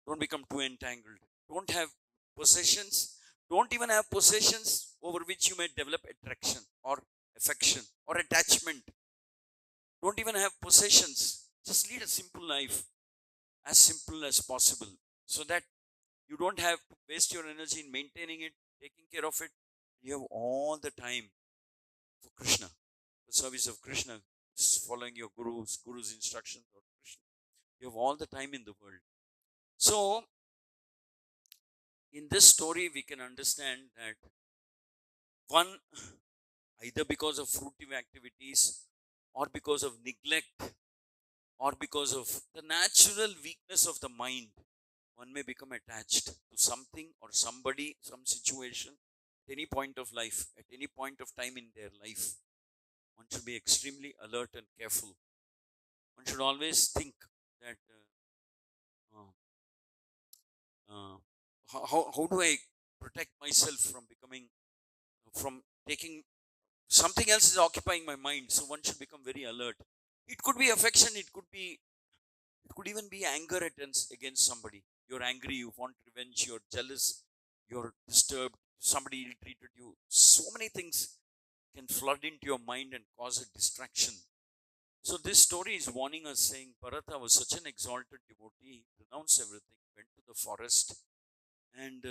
Speaker 1: Don't become too entangled. Don't have possessions. Don't even have possessions over which you may develop attraction or affection or attachment. Don't even have possessions. Just lead a simple life, as simple as possible, so that you don't have to waste your energy in maintaining it, taking care of it. You have all the time for Krishna, the service of Krishna, following your guru's instructions or Krishna. You have all the time in the world. So, in this story, we can understand that one, either because of fruitive activities or because of neglect or because of the natural weakness of the mind, one may become attached to something or somebody, some situation, at any point of life, at any point of time in their life. One should be extremely alert and careful. One should always think that uh, uh, how do I protect myself from becoming, from taking something else is occupying my mind. So one should become very alert. It could be affection, it could even be anger against somebody. You're angry, you want revenge, you're jealous, you're disturbed, somebody ill treated you. So many things can flood into your mind and cause a distraction. So this story is warning us, saying Bharata was such an exalted devotee, he renounced everything, went to the forest, and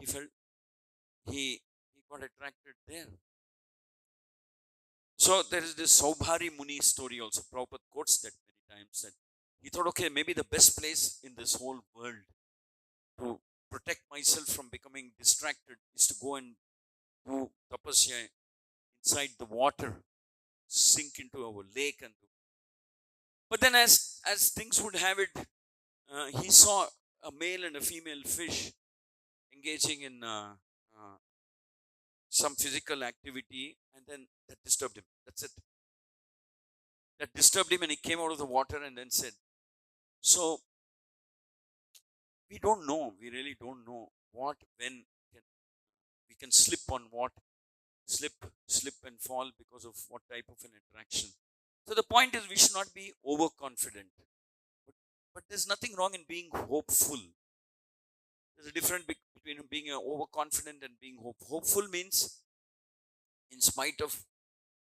Speaker 1: he felt he got attracted there. So there is this Saubhari Muni story also. Prabhupada quotes that many times. That he thought, okay, maybe the best place in this whole world to protect myself from becoming distracted is to go and do tapasya inside the water, sink into our lake, and do. But then, as things would have it, he saw a male and a female fish engaging in some physical activity, and then that disturbed him. That's it. That disturbed him, and he came out of the water and then said, "So we don't know. We really don't know what, when can, we can slip on what, slip and fall because of what type of an interaction." So the point is, we should not be overconfident. But, but there's nothing wrong in being hopeful. There's a difference between being overconfident and being hopeful. Hopeful means, in spite of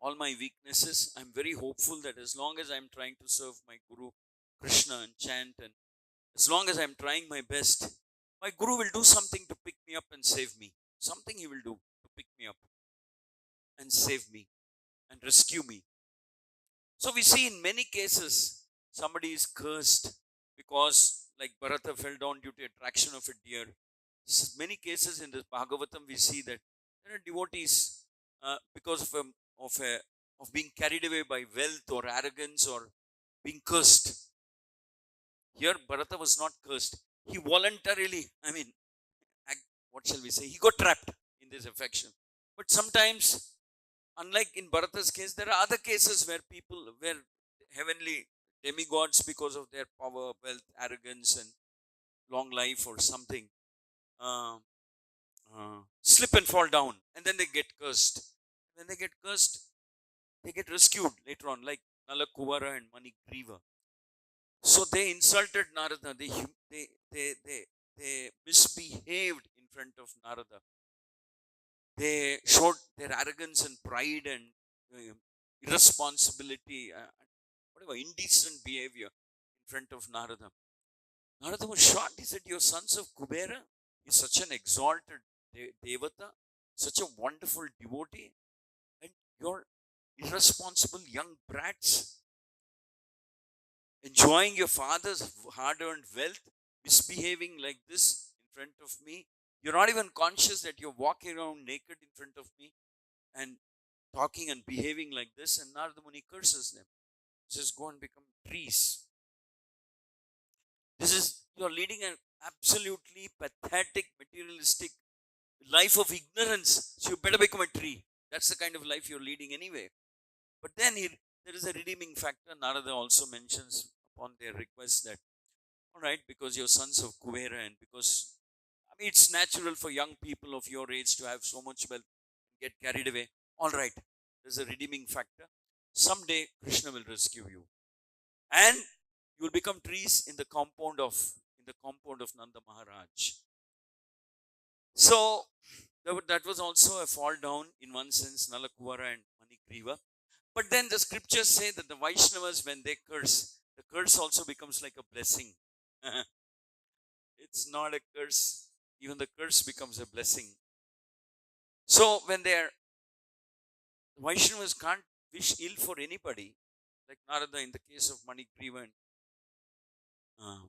Speaker 1: all my weaknesses. I'm very hopeful that as long as I'm trying to serve my Guru Krishna and chant, and as long as I'm trying my best, my Guru will do something to pick me up and save me. Something he will do to pick me up and save me and rescue me. So we see in many cases somebody is cursed because, like Bharata fell down due to attraction of a deer. Many cases in the Bhagavatam we see that there are devotees because of a of being carried away by wealth or arrogance or being cursed. Here Bharata was not cursed. He voluntarily, what shall we say? He got trapped in this affection. But sometimes, unlike in Bharata's case, there are other cases where heavenly demigods, because of their power, wealth, arrogance, and long life or something, uh, slip and fall down, and then they get cursed. When they get cursed, they get rescued later on, like Nala Kuvara and Mani Griva. So they insulted Narada. They misbehaved in front of Narada. They showed their arrogance and pride and irresponsibility, whatever, indecent behavior in front of Narada. Narada was shocked. He said, "Your sons of Kubera is such an exalted devata, such a wonderful devotee, and your irresponsible young brats enjoying your father's hard-earned wealth, misbehaving like this in front of me. You're not even conscious that you're walking around naked in front of me and talking and behaving like this." And Narada Muni curses them. He says, "Go and become trees." You're leading an absolutely pathetic, materialistic life of ignorance. So you better become a tree. That's the kind of life you're leading anyway. But then there is a redeeming factor. Narada also mentions upon their request that, all right, because you're sons of Kuvera, and because, it's natural for young people of your age to have so much wealth and get carried away. All right, there's a redeeming factor. Someday Krishna will rescue you, and you will become trees in the compound of Nanda Maharaj. So that was also a fall down in one sense, Nalakuvara and Manikriva. But then the scriptures say that the Vaishnavas, when they curse, the curse also becomes like a blessing. It's not a curse, even the curse becomes a blessing. So when the Vaishnavas can't wish ill for anybody, like Narada in the case of Manikriva and uh,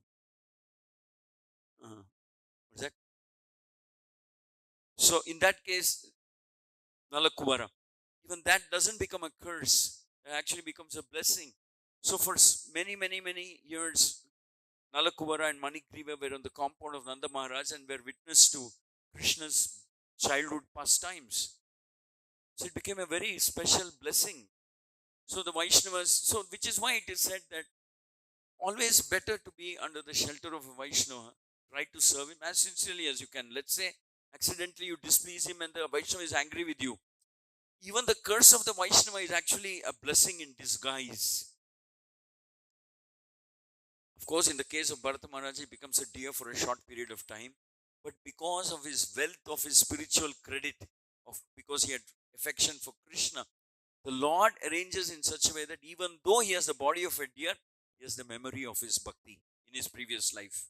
Speaker 1: what's that? So in that case, Nalakuvara, even that doesn't become a curse. It actually becomes a blessing. So for many, many, many years, Nalakuvara and Manikriva were on the compound of Nanda Maharaj and were witness to Krishna's childhood pastimes. So it became a very special blessing. So the Vaishnavas, so which is why it is said that always better to be under the shelter of a Vaishnava. Try to serve him as sincerely as you can. Let's say accidentally you displease him and the Vaishnava is angry with you. Even the curse of the Vaishnava is actually a blessing in disguise. Of course, in the case of Bharata Maharaj, he becomes a deer for a short period of time. But because of his wealth, of his spiritual credit, because he had affection for Krishna, the Lord arranges in such a way that even though he has the body of a deer, he has the memory of his bhakti in his previous life.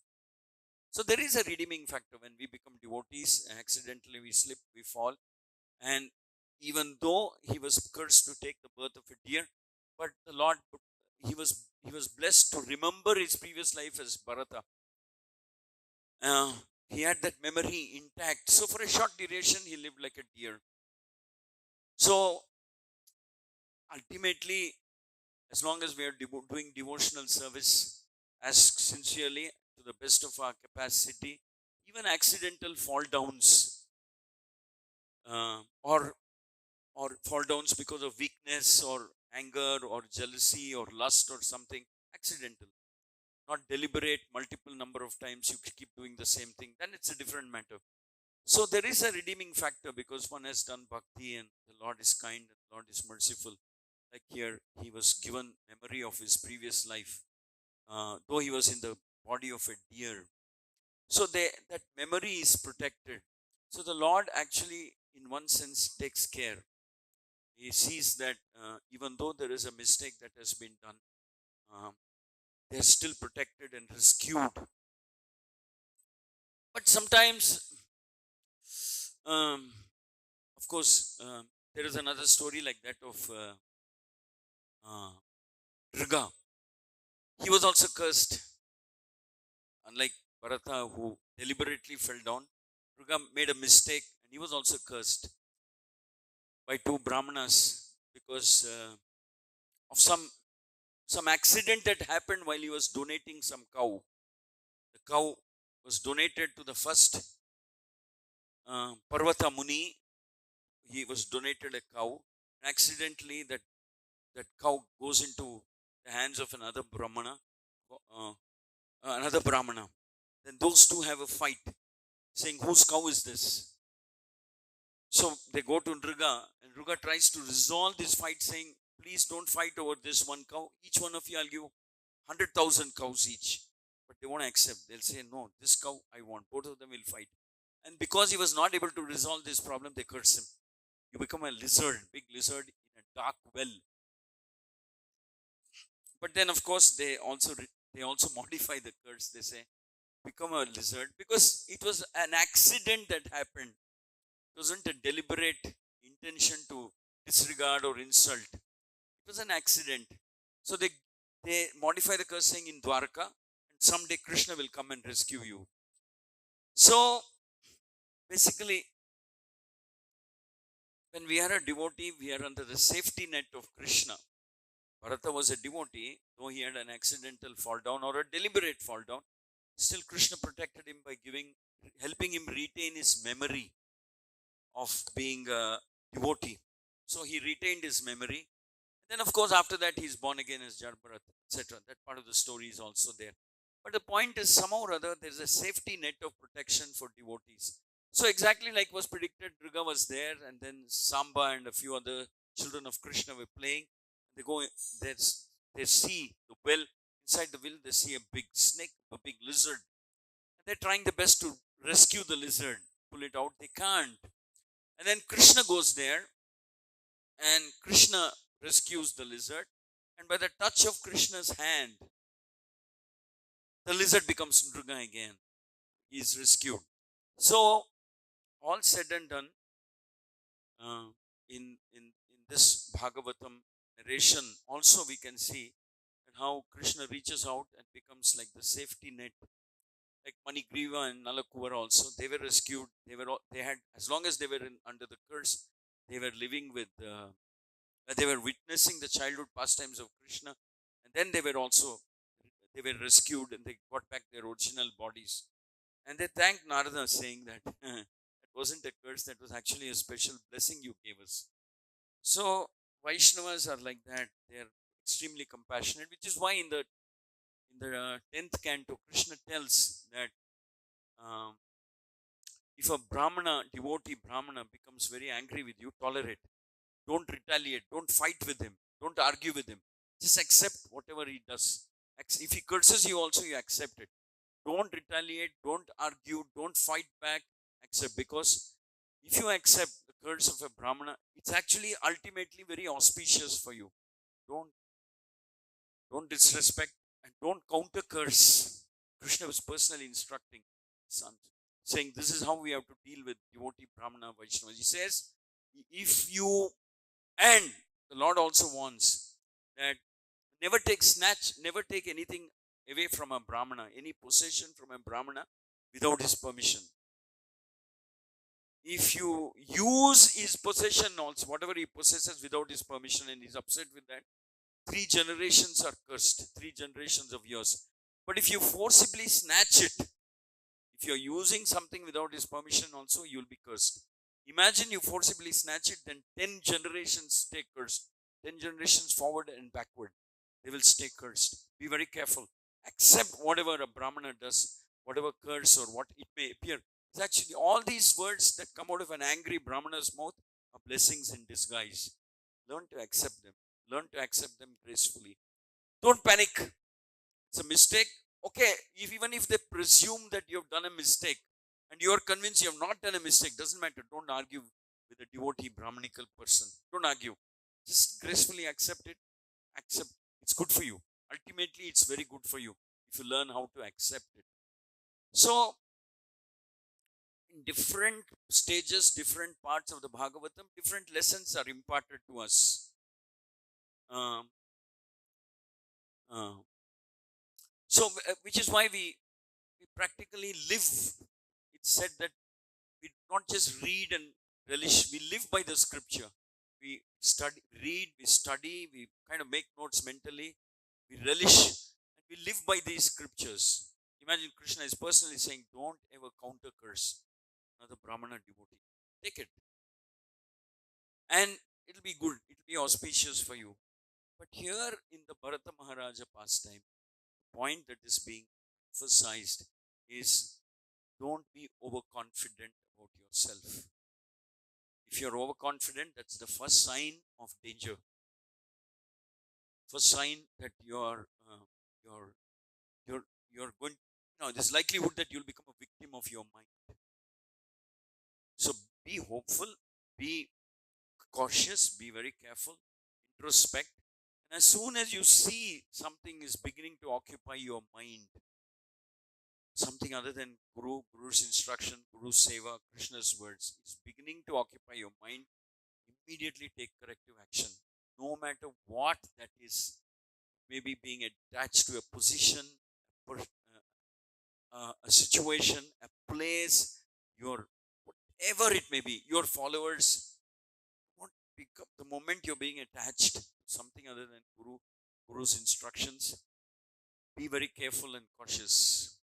Speaker 1: So there is a redeeming factor. When we become devotees, accidentally we slip, we fall. And even though he was cursed to take the birth of a deer, but the Lord, he was blessed to remember his previous life as Bharata. He had that memory intact. So for a short duration, he lived like a deer. So ultimately, as long as we are doing devotional service as sincerely to the best of our capacity, even accidental fall downs or fall downs because of weakness or anger or jealousy or lust or something accidental, not deliberate, multiple number of times you keep doing the same thing, then it's a different matter. So there is a redeeming factor because one has done bhakti and the Lord is kind and the Lord is merciful. Like here, he was given memory of his previous life, though he was in the body of a deer. So that memory is protected. So the Lord actually, in one sense, takes care. he sees that even though there is a mistake that has been done, um, they're still protected and rescued. But sometimes, um, of course, there is another story like that of uh, Riga. He was also cursed, unlike Bharata, who deliberately fell down. Riga made a mistake, and he was also cursed by two Brahmanas because of some accident that happened while he was donating some cow. The cow was donated to the first Parvata Muni. He was donated a cow. Accidentally, that cow goes into the hands of another Brahmana, uh, another Brahmana. Then those two have a fight, saying, "Whose cow is this?" So they go to Nriga, and Nriga tries to resolve this fight, saying, "Please don't fight over this one cow. Each one of you, I'll give 100,000 cows each." But they won't accept. They'll say, "No, this cow I want." Both of them will fight. And because he was not able to resolve this problem, they curse him. You become a lizard, big lizard in a dark well. But then, of course, they also modify the curse. They say, "Become a lizard," because it was an accident that happened. It wasn't a deliberate intention to disregard or insult. It was an accident. So they modify the curse, saying, "In Dwarka, and someday Krishna will come and rescue you." So basically, when we are a devotee, we are under the safety net of Krishna. Bharata was a devotee, though he had an accidental fall down or a deliberate fall down. Still, Krishna protected him by helping him retain his memory of being a devotee. So he retained his memory. Then, of course, after that, he's born again as Jarbharat, etc. That part of the story is also there. But the point is, somehow or other, there's a safety net of protection for devotees. So, exactly like was predicted, Durga was there, and then Samba and a few other children of Krishna were playing. They go, they see the well. Inside the well, they see a big snake, a big lizard. And they're trying their best to rescue the lizard, pull it out. They can't. And then Krishna goes there, and Krishna rescues the lizard. And by the touch of Krishna's hand, the lizard becomes Nruga again. He is rescued. So, all said and done, uh, in this Bhagavatam narration, also we can see how Krishna reaches out and becomes like the safety net. Like Manigriva and Nalakuvar also, they were rescued. They had, as long as they were under the curse, they were living with they were witnessing the childhood pastimes of Krishna, and then they were rescued and they got back their original bodies. And they thanked Narada, saying that it wasn't a curse, that was actually a special blessing you gave us. So Vaishnavas are like that. They are extremely compassionate, which is why in the 10th canto, Krishna tells that um, if a Brahmana, devotee Brahmana, becomes very angry with you, tolerate. Don't retaliate. Don't fight with him. Don't argue with him. Just accept whatever he does. If he curses you, also you accept it. Don't retaliate. Don't argue. Don't fight back. Accept, because if you accept the curse of a Brahmana, it's actually ultimately very auspicious for you. Don't don't disrespect and don't counter curse. Krishna was personally instructing sons, saying this is how we have to deal with devotee Brahmana Vaishnavas. He says, if you, and the Lord also wants that never take anything away from a Brahmana, any possession from a Brahmana without his permission. If you use his possession also, whatever he possesses without his permission, and he's upset with that, 3 generations are cursed, 3 generations of yours. But if you forcibly snatch it, if you're using something without his permission also, you'll be cursed. Imagine you forcibly snatch it, then 10 generations stay cursed. 10 generations forward and backward, they will stay cursed. Be very careful. Accept whatever a Brahmana does, whatever curse or what it may appear. It's actually all these words that come out of an angry Brahmana's mouth are blessings in disguise. Learn to accept them. Learn to accept them gracefully. Don't panic. It's a mistake. Okay, even if they presume that you have done a mistake and you are convinced you have not done a mistake, doesn't matter. Don't argue with a devotee Brahmanical person. Don't argue. Just gracefully accept it. Accept. It's good for you. Ultimately, it's very good for you if you learn how to accept it. So, in different stages, different parts of the Bhagavatam, different lessons are imparted to us. Um, uh, which is why we practically live. It's said that we not just read and relish, we live by the scripture. We study, we kind of make notes mentally, we relish, and we live by these scriptures. Imagine Krishna is personally saying, don't ever counter curse another Brahmana devotee. Take it. And it'll be good, it'll be auspicious for you. But here in the Bharata Maharaja pastime, the point that is being emphasized is don't be overconfident about yourself. If you're overconfident, that's the first sign of danger. First sign that you're you're you're going. There's likelihood that you'll become a victim of your mind. So be hopeful, be cautious, be very careful, introspect, and as soon as you see something is beginning to occupy your mind, something other than Guru's instruction, Guru's seva, Krishna's words, is beginning to occupy your mind, immediately take corrective action. No matter what that is, maybe being attached to a position, a situation, a place, your whatever it may be, your followers won't pick up the moment you're being attached to something other than Guru's instructions. Be very careful and cautious.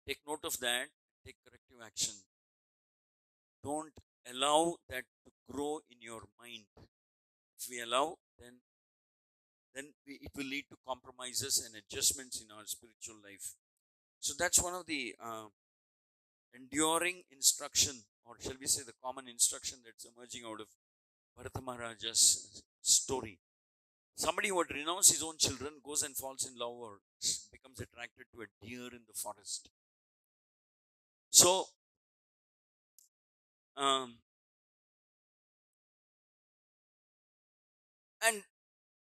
Speaker 1: Take note of that. Take corrective action. Don't allow that to grow in your mind. If we allow, then it will lead to compromises and adjustments in our spiritual life. So that's one of the enduring instruction, or shall we say the common instruction that's emerging out of Bharata Maharaja's story. Somebody who would renounce his own children goes and falls in love or becomes attracted to a deer in the forest. So, um, and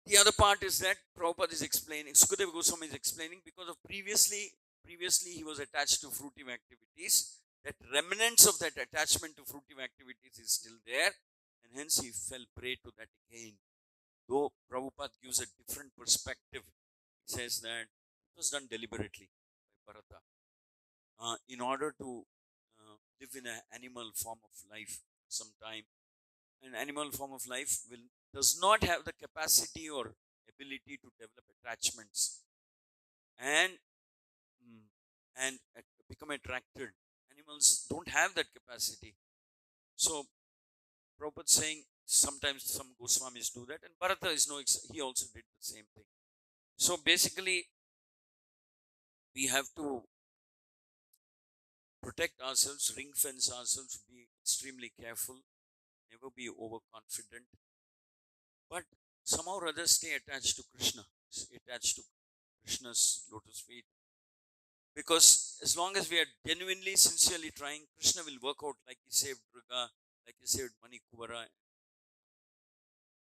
Speaker 1: the other part is that Prabhupada is explaining, Sukadeva Goswami is explaining, because of previously he was attached to fruitive activities. That remnants of that attachment to fruitive activities is still there, and hence he fell prey to that again. Though Prabhupada gives a different perspective, he says that it was done deliberately by Bharata in order to live in an animal form of life sometime. An animal form of life does not have the capacity or ability to develop attachments and mm, become attracted. Animals don't have that capacity. So Prabhupada saying sometimes some Goswamis do that, and Bharata is he also did the same thing. So basically, we have to protect ourselves, ring fence ourselves, be extremely careful, never be overconfident, but somehow or other stay attached to Krishna, stay attached to Krishna's lotus feet. Because as long as we are genuinely, sincerely trying, Krishna will work out like he saved Durga, like he saved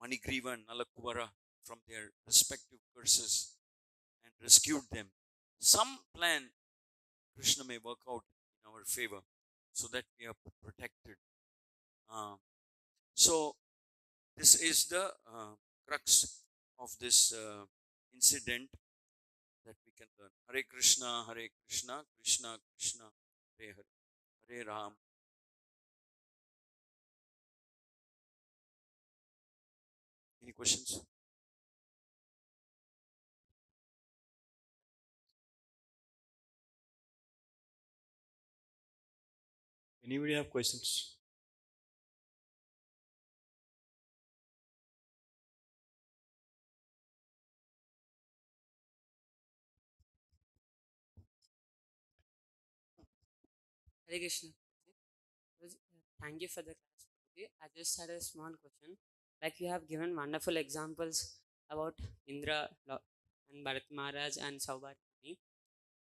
Speaker 1: Manigriva and Nalakubara from their respective curses and rescued them. Some plan Krishna may work out in our favor so that we are protected. Uh, so, this is the crux of this incident that we can learn. Hare Krishna, Hare Krishna, Krishna Krishna, Hare Hare, Hare Ram. Any questions?
Speaker 2: Anybody have questions?
Speaker 3: Hare Krishna. Thank you for the class. Prabhuji. I just had a small question. Like you have given wonderful examples about and Bharat Maharaj and Saubhati.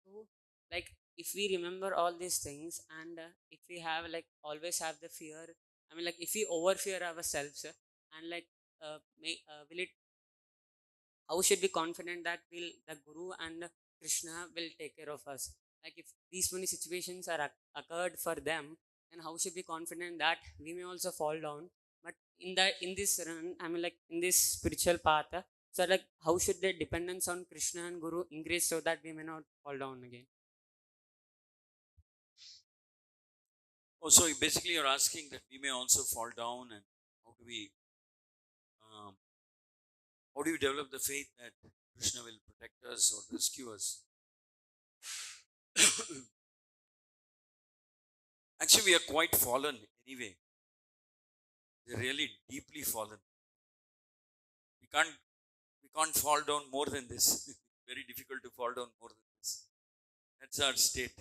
Speaker 3: So, like if we remember all these things and if we have like always have the fear, I mean, like if we over fear ourselves, and like will it, how should be confident that will the Guru and Krishna will take care of us? Like if these many situations are occurred for them, then how should be confident that we may also fall down? But in this run, I mean, like in this spiritual path, so like how should the dependence on Krishna and Guru increase so that we may not fall down again?
Speaker 1: Oh, so basically you're asking that we may also fall down, and how do we, um, how do you develop the faith that Krishna will protect us or rescue us? Actually, we are quite fallen anyway. We're really deeply fallen. We can't we can't fall down more than this. Very difficult to fall down more than this. That's our state.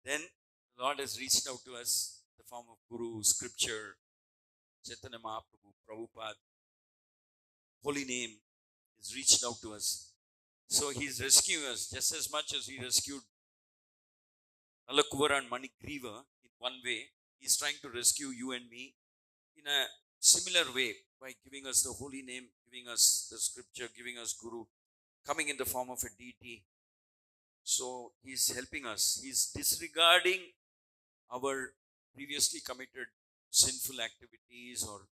Speaker 1: Then the Lord has reached out to us in the form of Guru, Scripture, Chaitanya Mahaprabhu, Prabhupada, Holy Name has reached out to us. So He's rescuing us just as much as He rescued Nalakuvara and Manigriva in one way. He's trying to rescue you and me in a similar way by giving us the Holy Name, giving us the Scripture, giving us Guru, coming in the form of a deity. So He's helping us. He's disregarding our previously committed sinful activities, or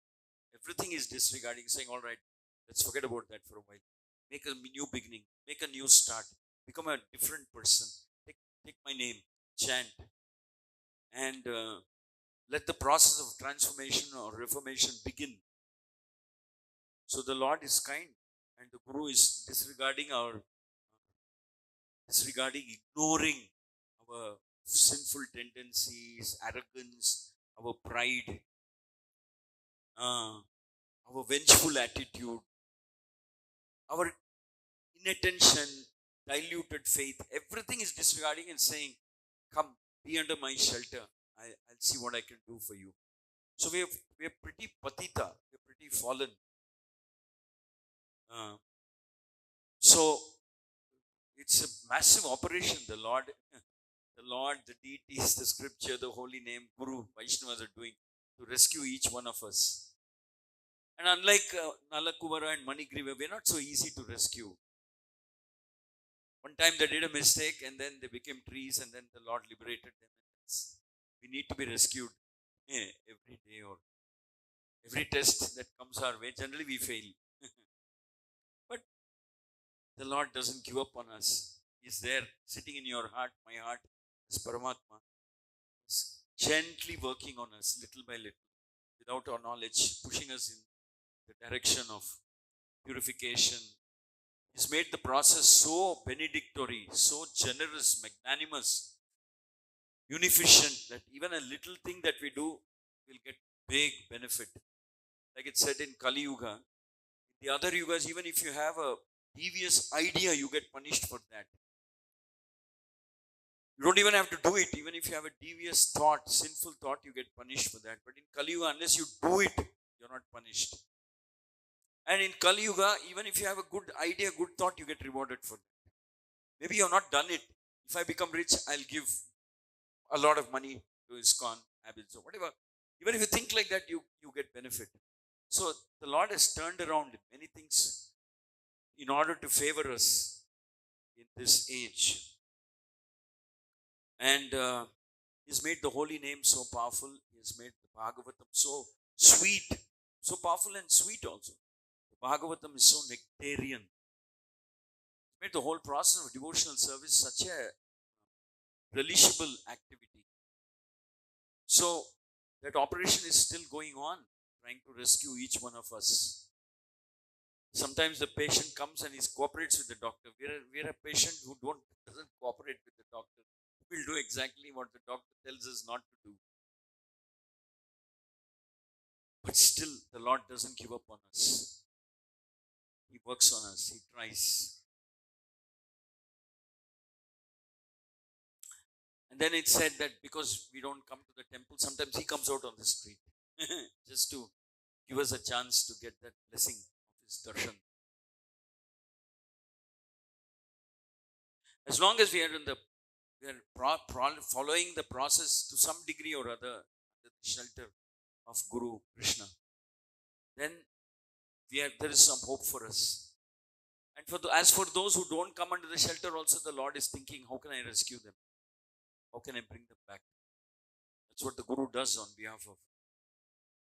Speaker 1: everything is disregarding, saying, all right, let's forget about that for a while. Make a new beginning, make a new start, become a different person. Take my name, chant, and let the process of transformation or reformation begin. So the Lord is kind, and the Guru is disregarding, ignoring our sinful tendencies, arrogance, our pride, our vengeful attitude, our inattention, diluted faith. Everything is disregarding and saying, come, be under my shelter. I'll see what I can do for you. So we're pretty patita, we're pretty fallen. Uh, so it's a massive operation. The deities, the scripture, the holy name, Guru, Vaishnavas are doing to rescue each one of us. And unlike Nalakuvara and Manigriva, we're not so easy to rescue. One time they did a mistake and then they became trees, and then the Lord liberated them. We need to be rescued every day, or every test that comes our way. Generally, we fail. But the Lord doesn't give up on us. He's there, sitting in your heart, my heart, as Paramatma. He's gently working on us, little by little, without our knowledge, pushing us in the direction of purification. He's made the process so benedictory, so generous, magnanimous, unificent, that even a little thing that we do will get big benefit. Like it said in Kali Yuga, in the other yugas, even if you have a devious idea, you get punished for that. You don't even have to do it. Even if you have a devious thought, sinful thought, you get punished for that. But in Kali Yuga, unless you do it, you're not punished. And in Kali Yuga, even if you have a good idea, good thought, you get rewarded for that. Maybe you have not done it. If I become rich, I'll give a lot of money to Iskcon, habits, or whatever. Even if you think like that, you get benefit. So the Lord has turned around many things in order to favor us in this age. And He's made the holy name so powerful. He has made the Bhagavatam so sweet, so powerful and sweet also. The Bhagavatam is so nectarian. He's made the whole process of devotional service such a relishable activity. So that operation is still going on, trying to rescue each one of us. Sometimes the patient comes and he cooperates with the doctor. We're a patient who doesn't cooperate with the doctor. We'll do exactly what the doctor tells us not to do. But still, the Lord doesn't give up on us. He works on us. He tries. And then it said that because we don't come to the temple, sometimes He comes out on the street just to give us a chance to get that blessing of His darshan. As long as we are following the process to some degree or other, under the shelter of Guru Krishna, then there is some hope for us. And as for those who don't come under the shelter, also the Lord is thinking, how can I rescue them? How can I bring them back? That's what the Guru does on behalf of.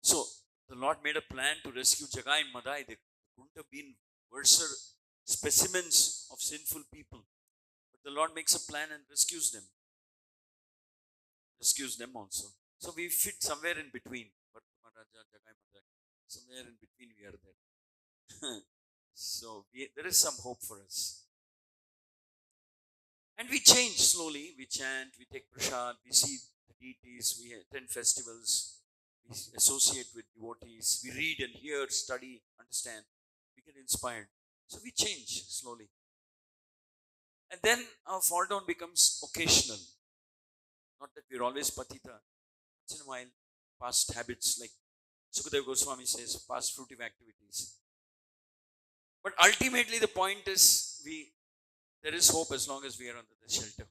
Speaker 1: So the Lord made a plan to rescue Jagai and Madai. They couldn't have been worse specimens of sinful people. But the Lord makes a plan and rescues them also. So we fit somewhere in between. But Maharaja, Jagai Madai, somewhere in between we are there. So there is some hope for us. And we change slowly. We chant, we take prasad, we see the deities, we attend festivals, we associate with devotees, we read and hear, study, understand, we get inspired. So we change slowly. And then our fall down becomes occasional. Not that we're always patita. Once in a while, past habits, like Sukadeva Goswami says, past fruitive activities. But ultimately, the point is there is hope as long as we are under the shelter.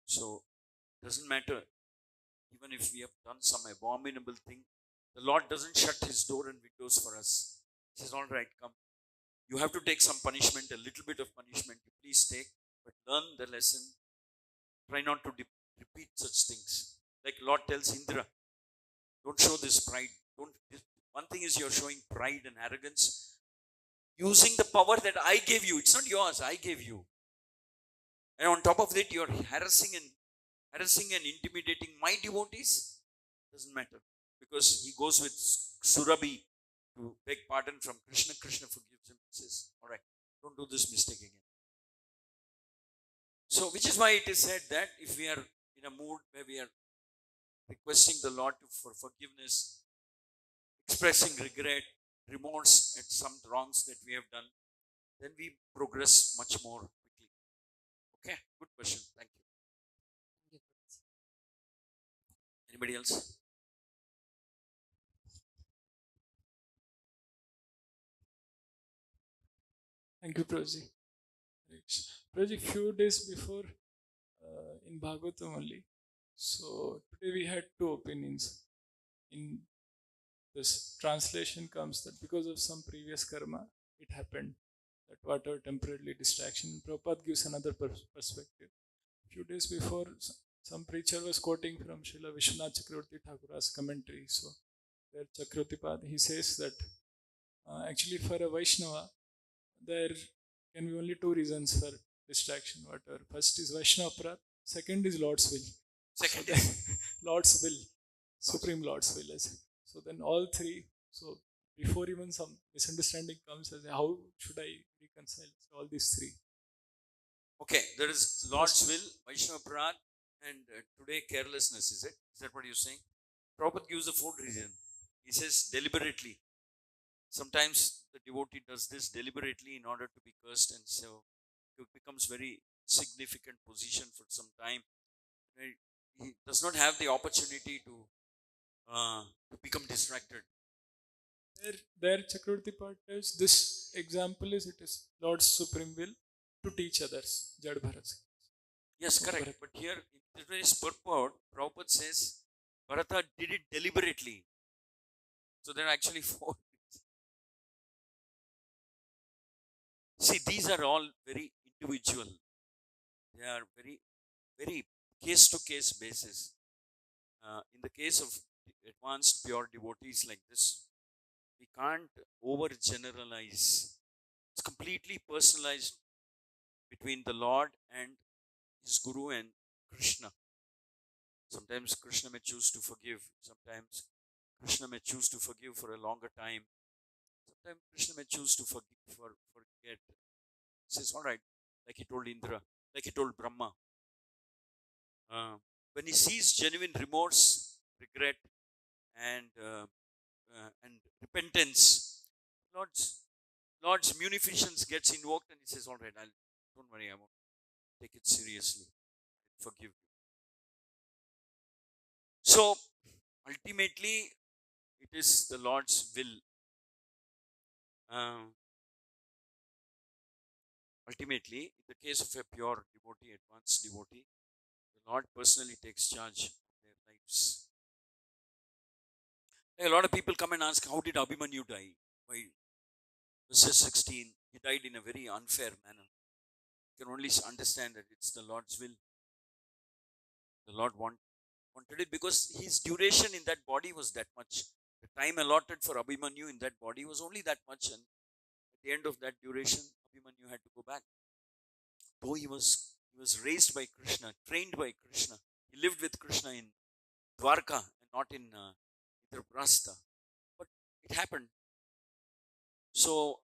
Speaker 1: So, it doesn't matter, even if we have done some abominable thing, the Lord doesn't shut his door and windows for us. He says, all right, come. You have to take some punishment, a little bit of punishment. You please take, but learn the lesson. Try not to repeat such things. Like Lord tells Indra, don't show this pride. One thing is you're showing pride and arrogance, using the power that I gave you. It's not yours, I gave you. And on top of that, you're harassing and intimidating my devotees. Doesn't matter. Because he goes with Surabhi to beg pardon from Krishna. Krishna forgives him and says, all right, don't do this mistake again. So, which is why it is said that if we are in a mood where we are requesting the Lord for forgiveness, expressing regret, remorse at some wrongs that we have done, then we progress much more quickly. Okay, good question. Thank you. Anybody else?
Speaker 4: Thank you, Prabhuji. Prabhuji, few days before in Bhagavatam only. So today we had two opinions. In this translation comes that because of some previous karma, it happened. That whatever temporarily distraction. Prabhupada gives another perspective. Few days before, some preacher was quoting from Srila Vishwanath Chakravarti Thakur's commentary. So there Chakravarti he says that actually for a Vaishnava, there can be only two reasons for distraction. Whatever. First is Vaishnava Aparadh, second is Lord's will.
Speaker 1: Second
Speaker 4: so Lord's will, Supreme Lord's will. So then all three. So before even some misunderstanding comes, as how should I reconcile all these three?
Speaker 1: Okay, there is Lord's will, Vaishnava Aparadh, and today carelessness, is it? Is that what you're saying? Prabhupada gives the fourth reason. He says deliberately. Sometimes the devotee does this deliberately in order to be cursed, and so it becomes very significant position for some time. He does not have the opportunity to become distracted.
Speaker 4: There Chakravarti part is this example is it is Lord's supreme will to teach others. Jad Bharat.
Speaker 1: Yes, correct. But here in today's purport, Prabhupada says Bharata did it deliberately. So there are actually four. See, these are all very individual. They are very, very case to case basis. In the case of advanced pure devotees like this, we can't overgeneralize. It's completely personalized between the Lord and his Guru and Krishna. Sometimes Krishna may choose to forgive. Sometimes Krishna may choose to forgive for a longer time. Sometimes Krishna may choose to forget. He says, all right, like he told Indra, like he told Brahma. When he sees genuine remorse, regret, and repentance, Lord's munificence gets invoked, and he says, "All right, don't worry, I won't take it seriously. I'll forgive you." So ultimately, it is the Lord's will. Ultimately, in the case of a pure devotee, advanced devotee, the Lord personally takes charge of their lives. A lot of people come and ask, how did Abhimanyu die? Why? Verse 16, he died in a very unfair manner. You can only understand that it's the Lord's will. The Lord wanted it because his duration in that body was that much. The time allotted for Abhimanyu in that body was only that much, and at the end of that duration, Abhimanyu had to go back. Though he was raised by Krishna, trained by Krishna, he lived with Krishna in Dwarka and not in Indraprastha. But it happened. So,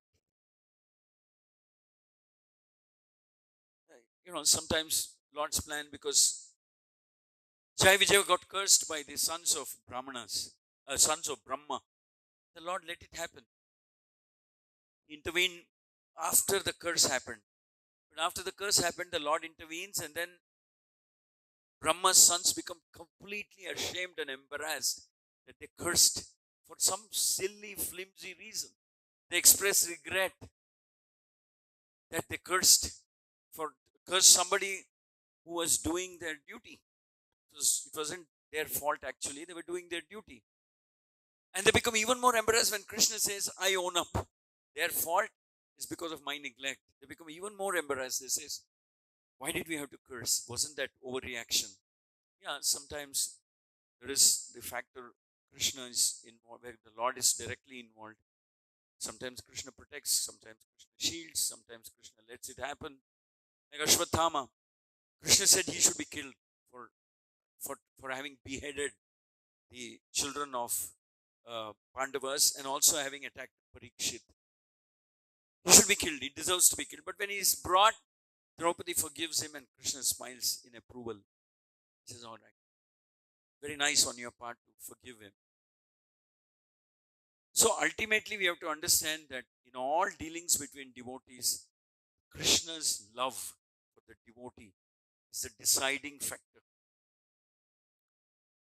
Speaker 1: sometimes Lord's plan, because Jai Vijay got cursed by the sons of Brahmanas, sons of Brahma. The Lord let it happen. He intervened after the curse happened. But after the curse happened, the Lord intervenes, and then Brahma's sons become completely ashamed and embarrassed that they cursed for some silly, flimsy reason. They express regret that they cursed somebody who was doing their duty. It wasn't their fault actually, they were doing their duty. And they become even more embarrassed when Krishna says, I own up. Their fault is because of my neglect. They become even more embarrassed. They say, why did we have to curse? Wasn't that overreaction? Yeah, sometimes there is the factor Krishna is involved, where the Lord is directly involved. Sometimes Krishna protects, sometimes Krishna shields, sometimes Krishna lets it happen. Like Ashwatthama, Krishna said he should be killed for, for having beheaded the children of Pandavas and also having attacked Parikshit. He should be killed, he deserves to be killed. But when he is brought, Draupadi forgives him and Krishna smiles in approval. He says, all right, very nice on your part to forgive him. So ultimately, we have to understand that in all dealings between devotees, Krishna's love for the devotee is the deciding factor.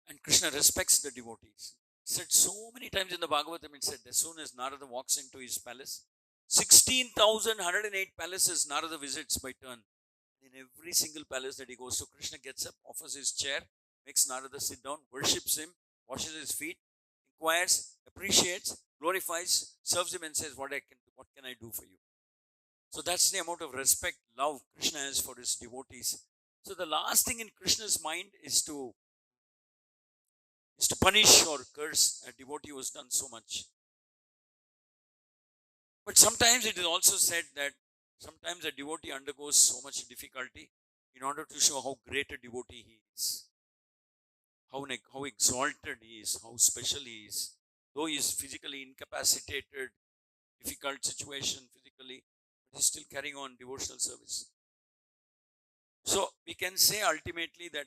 Speaker 1: And Krishna respects the devotees. He said so many times in the Bhagavatam, it said, as soon as Narada walks into his palace, 16,108 palaces Narada visits by turn. In every single palace that he goes to, Krishna gets up, offers his chair, makes Narada sit down, worships him, washes his feet, inquires, appreciates, glorifies, serves him, and says, what can I do for you? So that's the amount of respect, love Krishna has for his devotees. So the last thing in Krishna's mind is to punish or curse a devotee who has done so much. But sometimes it is also said that sometimes a devotee undergoes so much difficulty in order to show how great a devotee he is, how exalted he is, how special he is. Though he is physically incapacitated, difficult situation physically, but he's still carrying on devotional service. So we can say ultimately that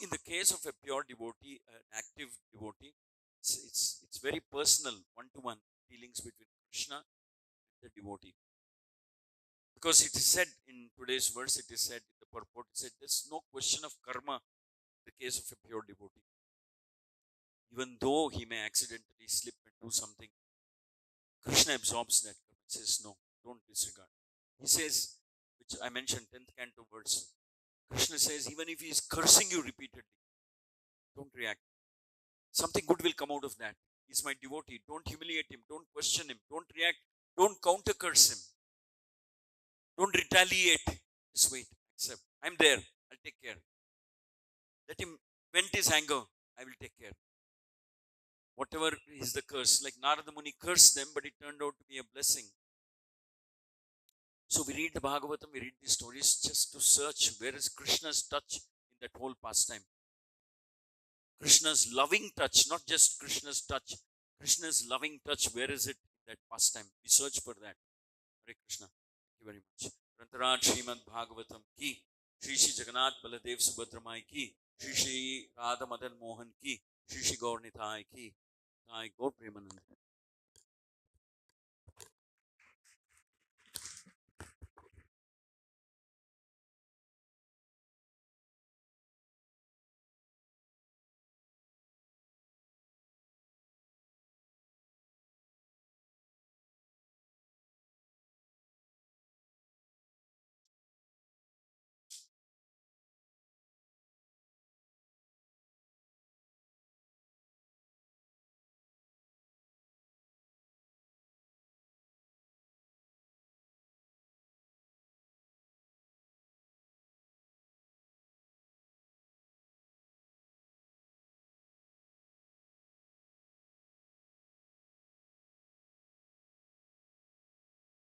Speaker 1: in the case of a pure devotee, an active devotee, it's very personal, one-to-one dealings between Krishna and the devotee. Because it is said in today's verse, it is said in the purport, it said there's no question of karma in the case of a pure devotee. Even though he may accidentally slip and do something, Krishna absorbs that karma. He says, no, don't disregard. He says, which I mentioned, 10th canto verse, Krishna says, even if he is cursing you repeatedly, don't react. Something good will come out of that. He's my devotee. Don't humiliate him. Don't question him. Don't react. Don't counter curse him. Don't retaliate. Just wait. Accept. I'm there. I'll take care. Let him vent his anger. I will take care. Whatever is the curse. Like Narada Muni cursed them, but it turned out to be a blessing. So we read the Bhagavatam, we read these stories just to search where is Krishna's touch in that whole pastime. Krishna's loving touch, not just Krishna's touch. Krishna's loving touch, where is it in that pastime? We search for that. Hare Krishna. Thank you very much. Grantaraj Srimad Bhagavatam ki, Shri Shri Jagannath Baladev Subhadramai ki, Shri Shri Radha Madan Mohan ki, Shri Shri Gaur Nithai ki, Thai Gaur Premanand.